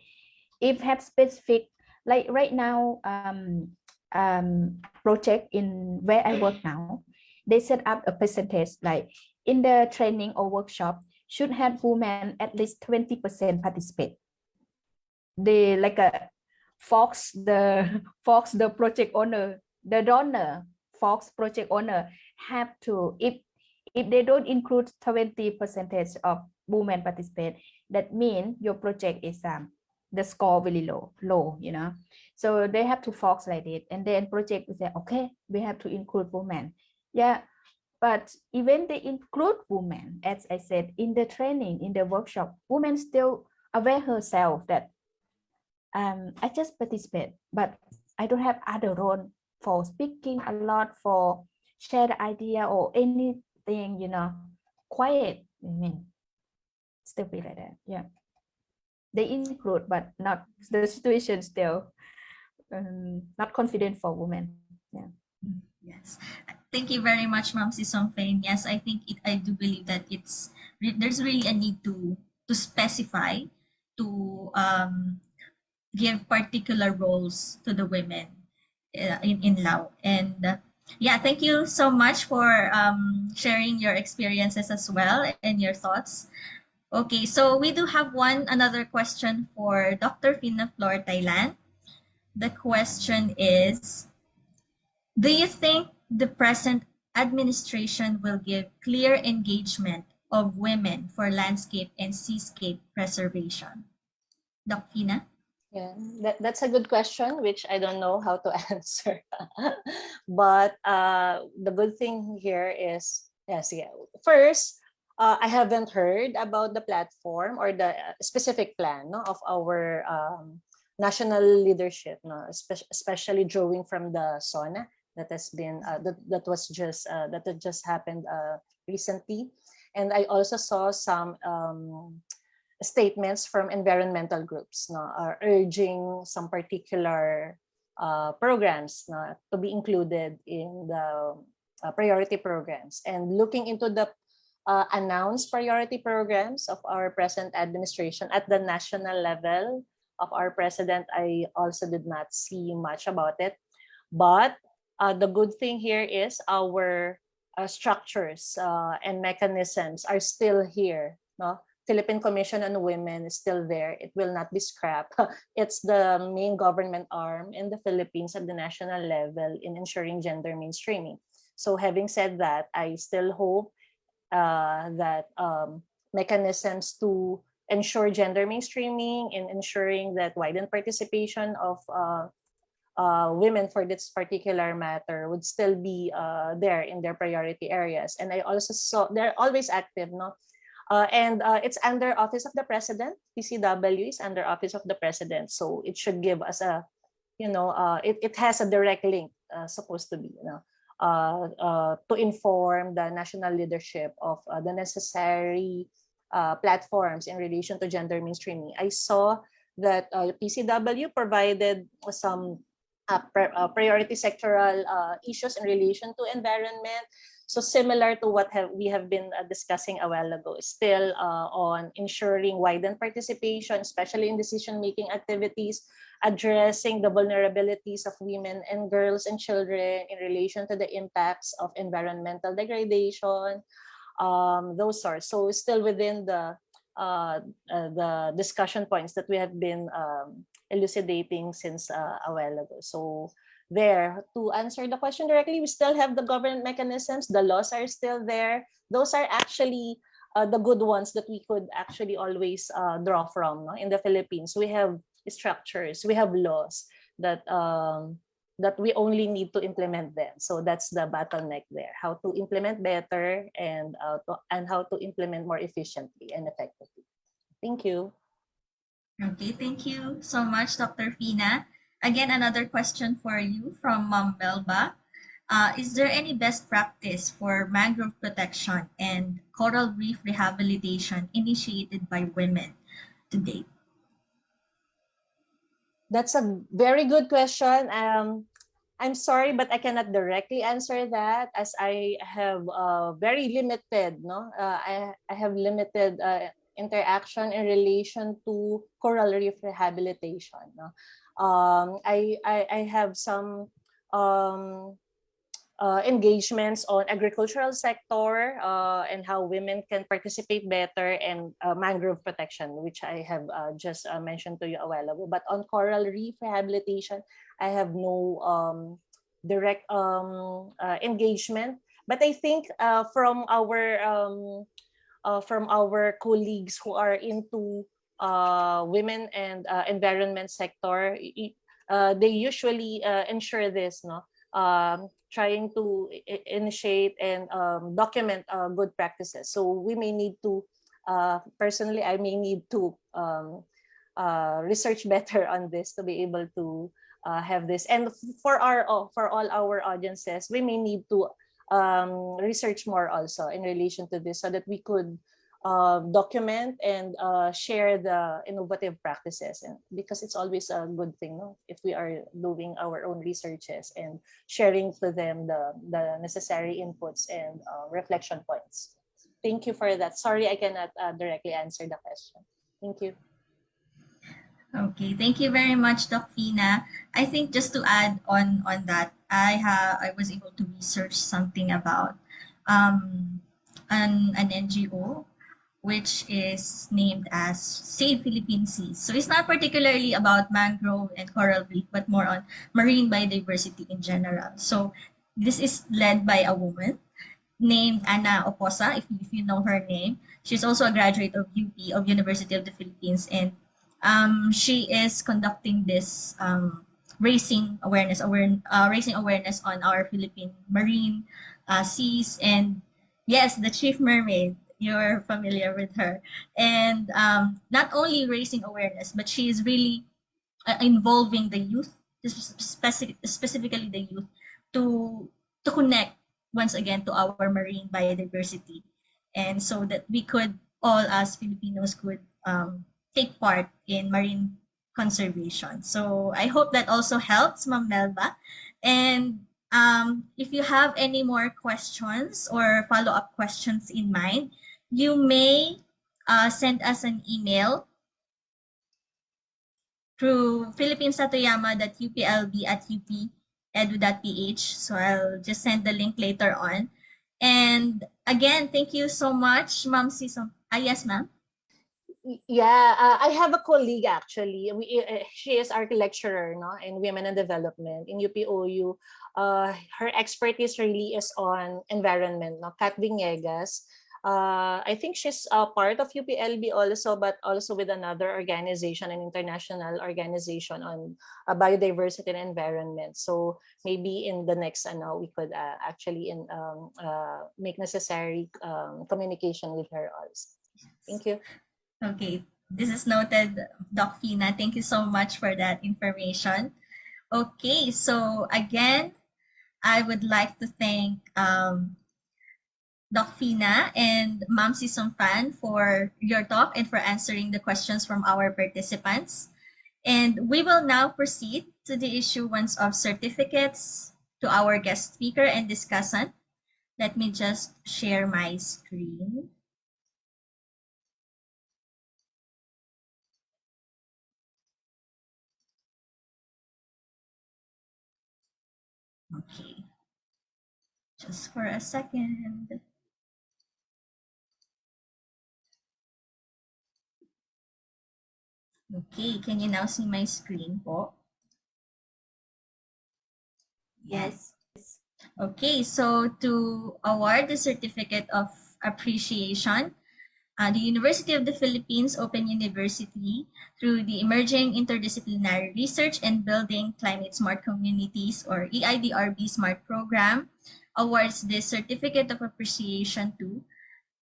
If have specific, like right now, project in where I work now, they set up a percentage like in the training or workshop should have women at least 20% participate. They like a Fox the project owner, the donor, Fox project owner have to, if they don't include 20% of women participate, that means your project is the score really low, So they have to Fox like it, and then project will say, okay, we have to include women. Yeah, but even they include women, as I said, in the training, in the workshop, women still aware herself that I just participate, but I don't have other role for speaking a lot, for share the idea or anything, quiet. I mean, still be like that. Yeah, they include, but not the situation still not confident for women. Yeah. Yes. Thank you very much, Ma'am Sysomphane. Yes, I think I do believe that there's really a need to specify, to give particular roles to the women in Lao. And yeah, thank you so much for sharing your experiences as well and your thoughts. Okay, so we do have another question for Dr. Finaflor Taylan. The question is, do you think the present administration will give clear engagement of women for landscape and seascape preservation? Doc Fina? Yeah, that's a good question, which I don't know how to answer. But the good thing here is, yes, yeah. First, I haven't heard about the platform or the specific plan, no, of our national leadership, no, especially drawing from the SONA that has been that had just happened recently, and I also saw some statements from environmental groups, no, are urging some particular programs, no, to be included in the priority programs. And looking into the announced priority programs of our present administration at the national level of our president, I also did not see much about it. But the good thing here is our structures and mechanisms are still here, no? Philippine Commission on Women is still there. It will not be scrapped. It's the main government arm in the Philippines at the national level in ensuring gender mainstreaming. So having said that, I still hope that mechanisms to ensure gender mainstreaming and ensuring that widened participation of women for this particular matter would still be there in their priority areas. And I also saw they're always active, no? And it's under Office of the President. PCW is under Office of the President, so it should give us a, it has a direct link, supposed to be, to inform the national leadership of the necessary platforms in relation to gender mainstreaming. I saw that PCW provided some priority sectoral issues in relation to environment. So similar to what we have been discussing a while ago, still on ensuring widened participation, especially in decision-making activities, addressing the vulnerabilities of women and girls and children in relation to the impacts of environmental degradation, those sorts. So still within the discussion points that we have been elucidating since a while ago. So there, to answer the question directly, we still have the government mechanisms. The laws are still there. Those are actually the good ones that we could actually always draw from. No? In the Philippines, we have structures, we have laws that that we only need to implement them. So that's the bottleneck there: how to implement better and how to implement more efficiently and effectively. Thank you. Okay, thank you so much, Dr. Fina. Again, another question for you from Ma'am Melba. Is there any best practice for mangrove protection and coral reef rehabilitation initiated by women to date? That's a very good question. I'm sorry, but I cannot directly answer that as I have very limited, I have limited interaction in relation to coral reef rehabilitation. No? I have some engagements on agricultural sector and how women can participate better, and mangrove protection, which I have just mentioned to you a while ago. But on coral reef rehabilitation, I have no direct engagement. But I think from our colleagues who are into women and environment sector, they usually ensure this, trying to initiate and document good practices. So we may need to, personally, I may need to research better on this to be able to have this. And for all our audiences, we may need to research more also in relation to this, so that we could document and share the innovative practices, and because it's always a good thing, if we are doing our own researches and sharing to them the necessary inputs and reflection points. Thank you for that. Sorry, I cannot directly answer the question. Thank you. Okay, thank you very much, Doc Fina. I think just to add on that, I was able to research something about an NGO which is named as Save Philippine Seas. So it's not particularly about mangrove and coral reef, but more on marine biodiversity in general. So this is led by a woman named Ana Oposa, if you know her name. She's also a graduate of UP, of University of the Philippines, and she is conducting this raising awareness on our Philippine marine seas. And yes, the chief mermaid, you're familiar with her. And not only raising awareness, but she is really involving the youth, specifically the youth, to connect once again to our marine biodiversity, and so that we could all as Filipinos could take part in marine conservation. So I hope that also helps, Ma'am Melba. And if you have any more questions or follow-up questions in mind, you may send us an email through philippines.toyama.uplb@up.edu.ph. So I'll just send the link later on. And again, thank you so much, Ma'am Sisom. Yes, ma'am. Yeah, I have a colleague actually. She is our lecturer, in women and development in UPOU. Her expertise really is on environment, Kat Viniegas. I think she's a part of UPLB also, but also with another organization, an international organization on biodiversity and environment. So maybe in the next, we could actually make necessary communication with her also. Thank you. Okay, this is noted, Doc Fina. Thank you so much for that information. Okay, so again, I would like to thank Doc Fina and Ma'am Sysomphane for your talk and for answering the questions from our participants. And we will now proceed to the issuance of certificates to our guest speaker and discussant. Let me just share my screen. Okay, just for a second. Okay, can you now see my screen po? Yes. Okay, so to award the Certificate of Appreciation, the University of the Philippines Open University, through the Emerging Interdisciplinary Research and Building Climate Smart Communities, or EIDRB Smart Program, awards this Certificate of Appreciation to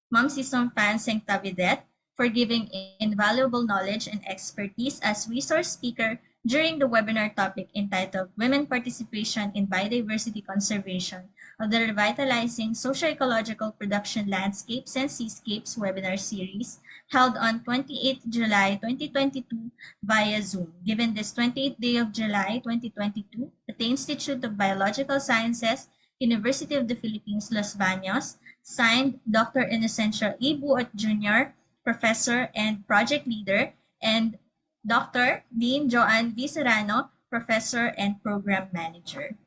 Ma'am Sysomphane Sengthavideth for giving invaluable knowledge and expertise as resource speaker during the webinar topic entitled Women Participation in Biodiversity Conservation of the Revitalizing Socio-Ecological Production Landscapes and Seascapes webinar series held on 28 July 2022 via Zoom, given this 28th day of July 2022 at the Institute of Biological Sciences, University of the Philippines, Los Baños, signed Dr. Inocencio E. Buot Jr., Professor and Project Leader, and Dr. Dean Joanne V. Serrano, Professor and Program Manager.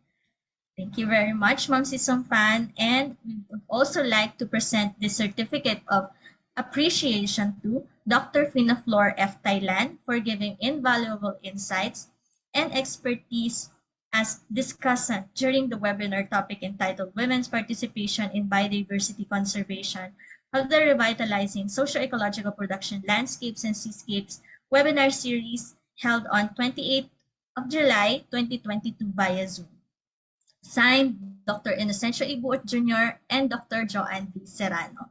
Thank you very much, Ma'am Sysomphane. And we would also like to present the Certificate of Appreciation to Dr. Finaflor F. Taylan for giving invaluable insights and expertise as discussant during the webinar topic entitled Women's Participation in Biodiversity Conservation of the Revitalizing Socio-Ecological Production Landscapes and Seascapes webinar series held on 28th of July 2022 via Zoom. Signed, Dr. Inocencio Ibuot Jr. and Dr. Joanne V. Serrano.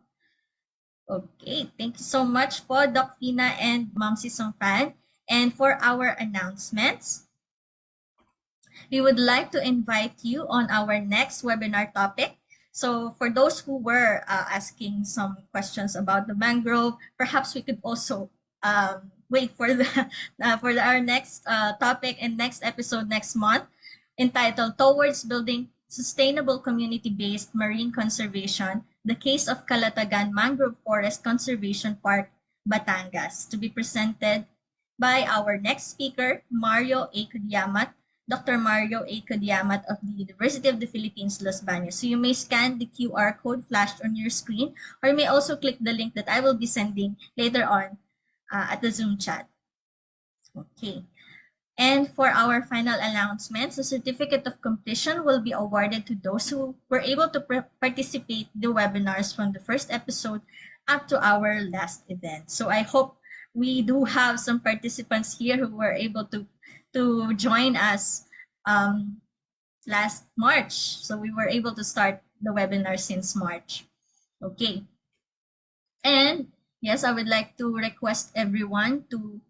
Okay, thank you so much po, Doc Fina and Ma'am Sysomphane. And for our announcements, we would like to invite you on our next webinar topic. So for those who were asking some questions about the mangrove, perhaps we could also wait for our next topic and next episode next month, entitled Towards Building Sustainable Community-Based Marine Conservation, the Case of Calatagan Mangrove Forest Conservation Park, Batangas, to be presented by our next speaker, Mario A. Kudiamat, Dr. Mario A. Kudiamat of the University of the Philippines, Los Baños. So you may scan the QR code flashed on your screen, or you may also click the link that I will be sending later on at the Zoom chat. Okay. And for our final announcements, the certificate of completion will be awarded to those who were able to participate in the webinars from the first episode up to our last event. So I hope we do have some participants here who were able to join us last March. So we were able to start the webinar since March. Okay. And yes, I would like to request everyone to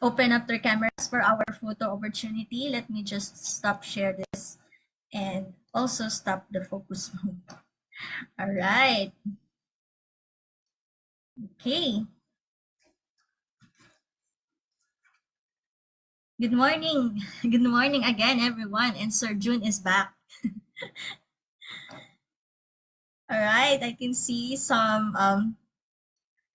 open up their cameras for our photo opportunity. Let me just stop share this and also stop the focus mode. All right. Okay. Good morning. Good morning again, everyone. And Sir June is back. All right. I can see some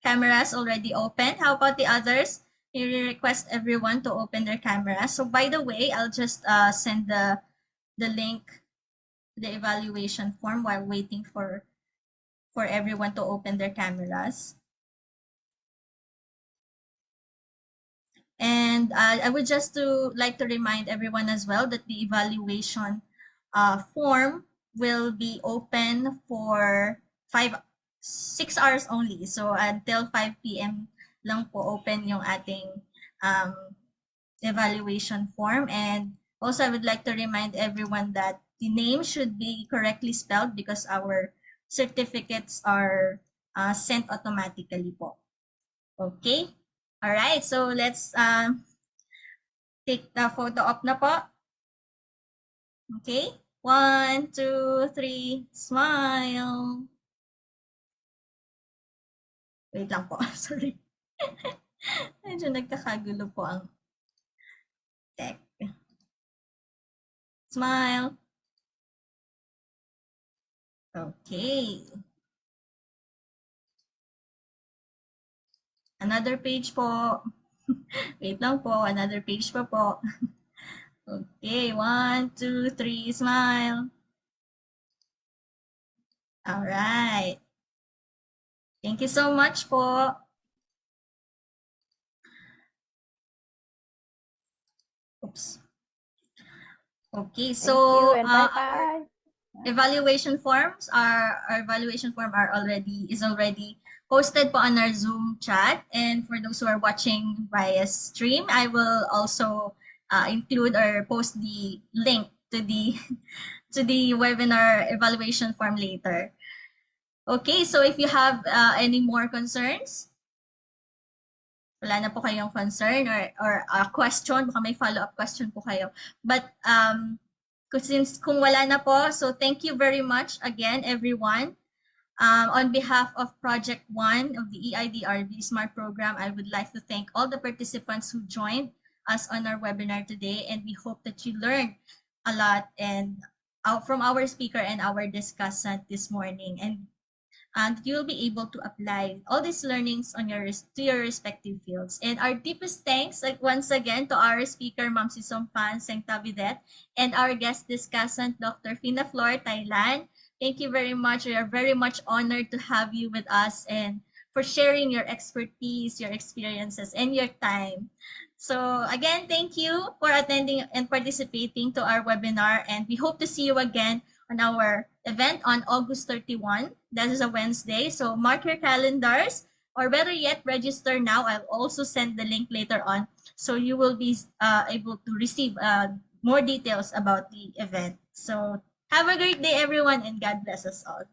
cameras already open. How about the others? We request everyone to open their cameras. So by the way, I'll just send the link to the evaluation form while waiting for everyone to open their cameras. And I would just like to remind everyone as well that the evaluation form will be open for 6 hours only. So until 5 p.m. lang po open yung ating evaluation form. And also I would like to remind everyone that the name should be correctly spelled because our certificates are sent automatically po. Okay? All right, so let's take the photo op na po. Okay? 1, 2, 3, smile. Wait lang po, sorry. Medyo nagkakagulo po ang tech. Smile. Okay. Another page po. Wait lang po. Another page pa po. Okay. 1, 2, 3. Smile. All right. Thank you so much po. Oops. Okay. So, Thank you and our bye-bye. evaluation forms is already posted po on our Zoom chat, and for those who are watching via stream, I will also include or post the link to the to the webinar evaluation form later. Okay, so if you have any more concerns, wala na po kayong concern or a question, baka may follow-up question po kayo. But since kung wala na po, so thank you very much again, everyone. On behalf of Project 1 of the EIDRB SMART program, I would like to thank all the participants who joined us on our webinar today, and we hope that you learned a lot and from our speaker and our discussant this morning, and you'll be able to apply all these learnings on to your respective fields. And our deepest thanks once again to our speaker, Ma'am Sysomphane Sengthavideth, and our guest discussant, Dr. Finaflor Taylan. Thank you very much. We are very much honored to have you with us and for sharing your expertise, your experiences, and your time. So again, thank you for attending and participating to our webinar, and we hope to see you again on our event on August 31. That is a Wednesday. So mark your calendars, or better yet, register now. I'll also send the link later on, so you will be able to receive more details about the event. So have a great day, everyone, and God bless us all.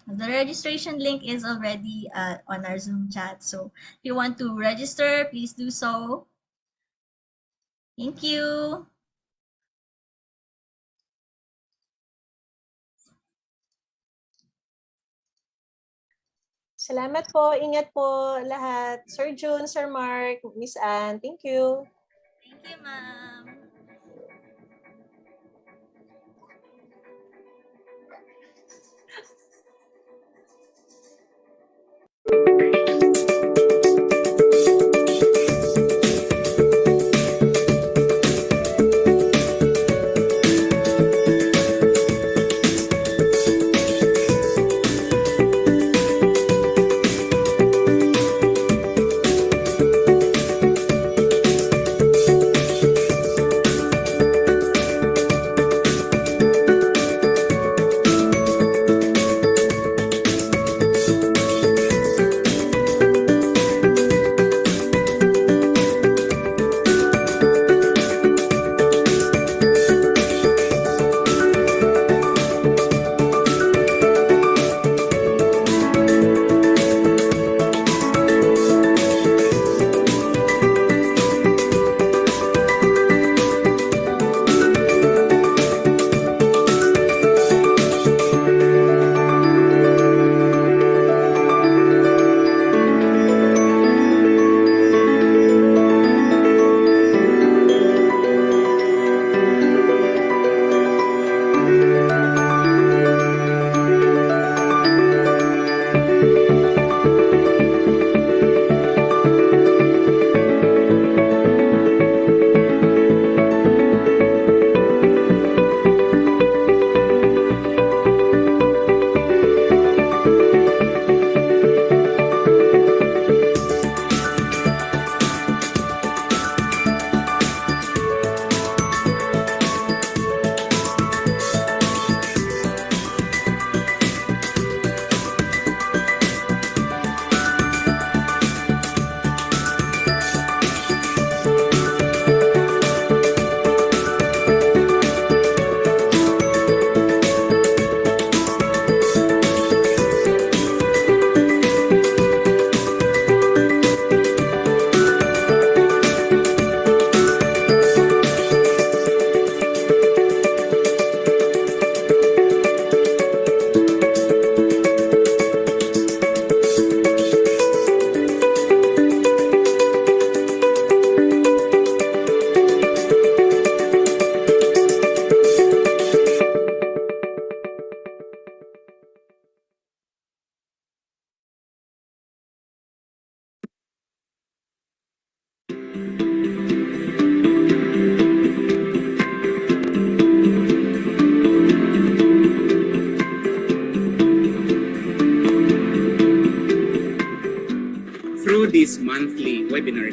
The registration link is already on our Zoom chat. So if you want to register, please do so. Thank you. Salamat po. Ingat po lahat. Sir June, Sir Mark, Miss Anne, thank you. Thank you, ma'am.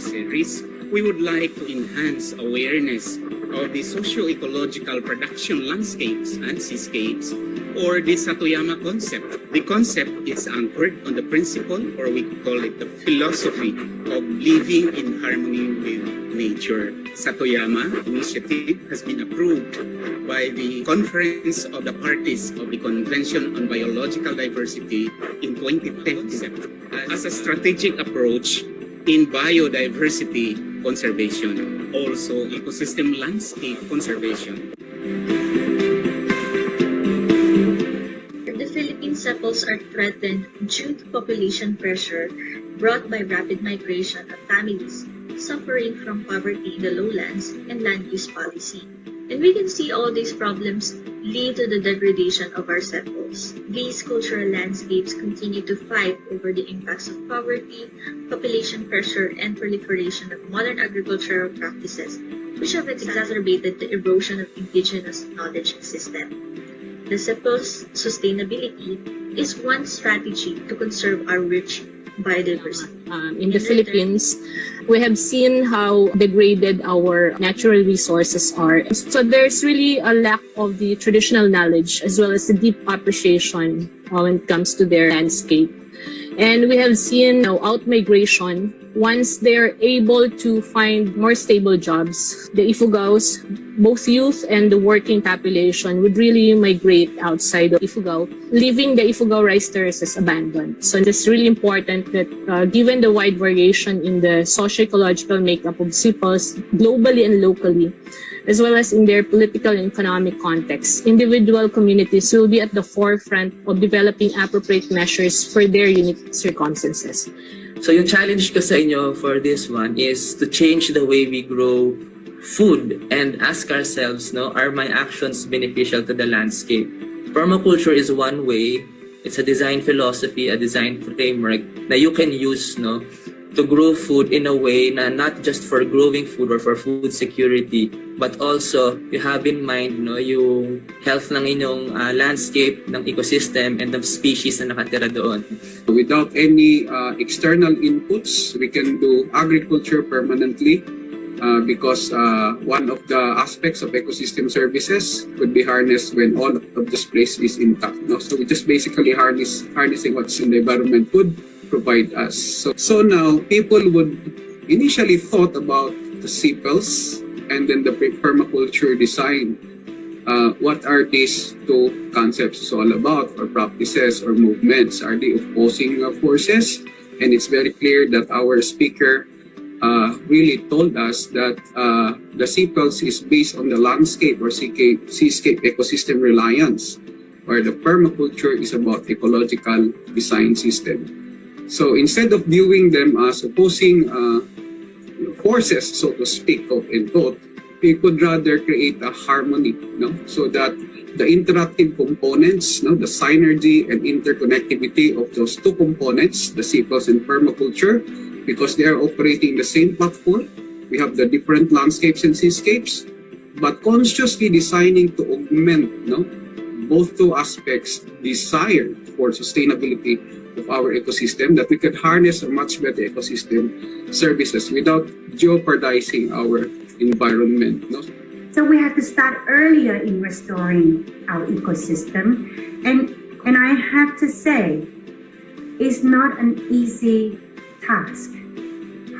series, we would like to enhance awareness of the socio-ecological production landscapes and seascapes, or the Satoyama concept. The concept is anchored on the principle, or we call it the philosophy, of living in harmony with nature. Satoyama initiative has been approved by the Conference of the Parties of the Convention on Biological Diversity in 2010 as a strategic approach in biodiversity conservation, also ecosystem landscape conservation. The Philippine SEPLS are threatened due to population pressure brought by rapid migration of families suffering from poverty in the lowlands and land use policy. And we can see all these problems lead to the degradation of our SEPLS. These cultural landscapes continue to fight over the impacts of poverty, population pressure, and proliferation of modern agricultural practices, which have exacerbated the erosion of indigenous knowledge system. The SEPL's sustainability is one strategy to conserve our rich biodiversity. In the Philippines, we have seen how degraded our natural resources are. So there's really a lack of the traditional knowledge as well as the deep appreciation when it comes to their landscape. And we have seen out-migration. Once they're able to find more stable jobs, the Ifugaos, both youth and the working population, would really migrate outside of Ifugao, leaving the Ifugao rice terraces abandoned. So it's really important that given the wide variation in the socio-ecological makeup of SEPLs globally and locally, as well as in their political and economic context, individual communities will be at the forefront of developing appropriate measures for their unique circumstances. So yung challenge ko sa inyo for this one is to change the way we grow food and ask ourselves, are my actions beneficial to the landscape? Permaculture is one way. It's a design philosophy, a design framework that you can use, to grow food in a way na not just for growing food or for food security, but also you have in mind yung health ng inyong landscape, ng ecosystem, and of species na nakatira doon. Without any external inputs, we can do agriculture permanently because one of the aspects of ecosystem services could be harnessed when all of this place is intact. So we just basically harnessing what's in the environment could provide us. So now people would initially thought about the SEPLs and then the permaculture design. What are these two concepts all about, or practices or movements? Are they opposing forces? And it's very clear that our speaker really told us that the SEPLs is based on the landscape or seascape ecosystem reliance, where the permaculture is about ecological design system. So instead of viewing them as opposing forces, so to speak, in thought, we could rather create a harmony, so that the interactive components, the synergy and interconnectivity of those two components, the SEPLs and permaculture, because they are operating the same platform. We have the different landscapes and seascapes, but consciously designing to augment, both two aspects desired for sustainability of our ecosystem, that we could harness a much better ecosystem services without jeopardizing our environment. So we have to start earlier in restoring our ecosystem, and I have to say, it's not an easy task.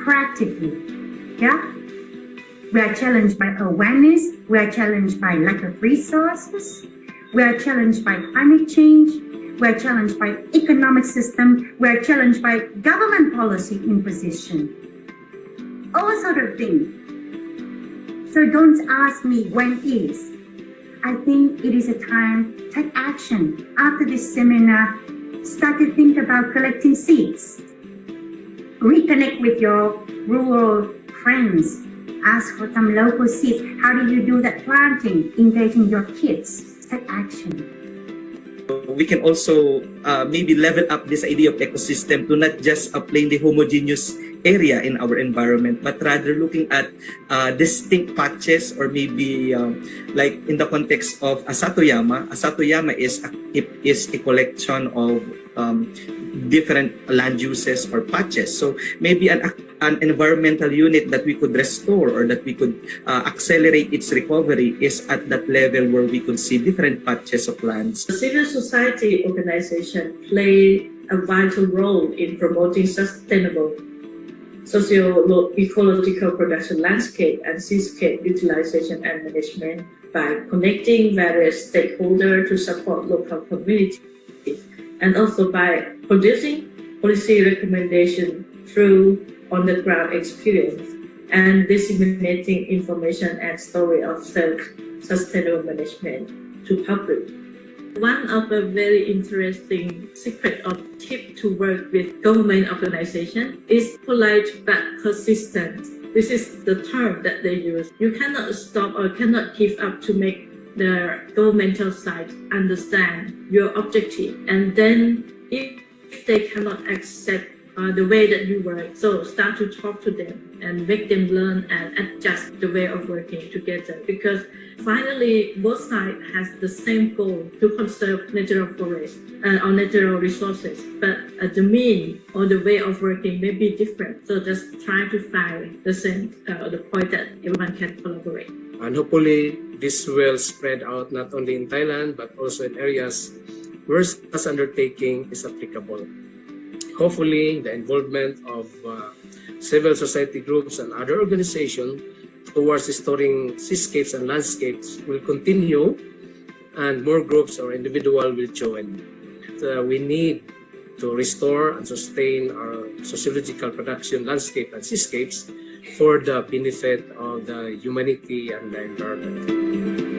Practically, we are challenged by awareness, we are challenged by lack of resources, we are challenged by climate change, we are challenged by economic system, we are challenged by government policy imposition, all sort of things. So don't ask me when is. I think it is a time to take action. After this seminar, start to think about collecting seeds. Reconnect with your rural friends. Ask for some local seeds. How do you do that planting? Engaging your kids. Take action. We can also maybe level up this idea of ecosystem to not just a plainly homogeneous area in our environment, but rather looking at distinct patches, or maybe like in the context of a satoyama. A satoyama is a collection of different land uses or patches. So maybe an environmental unit that we could restore or that we could accelerate its recovery is at that level where we could see different patches of lands. The civil society organization play a vital role in promoting sustainable socio-ecological production landscape and seascape utilization and management by connecting various stakeholders to support local communities, and also by producing policy recommendation through on-the-ground experience and disseminating information and story of self-sustainable management to public. One of the very interesting secret or tip to work with government organization is polite but persistent. This is the term that they use. You cannot stop or cannot give up to make the governmental side understand your objective, and then if they cannot accept the way that you work, so start to talk to them and make them learn and adjust the way of working together, because finally both sides has the same goal to conserve natural forests or natural resources, but the mean or the way of working may be different, so just try to find the same the point that everyone can collaborate. And hopefully this will spread out not only in Thailand but also in areas where such undertaking is applicable. Hopefully, the involvement of civil society groups and other organizations towards restoring seascapes and landscapes will continue, and more groups or individuals will join. We need to restore and sustain our sociological production landscape and seascapes for the benefit of the humanity and the environment.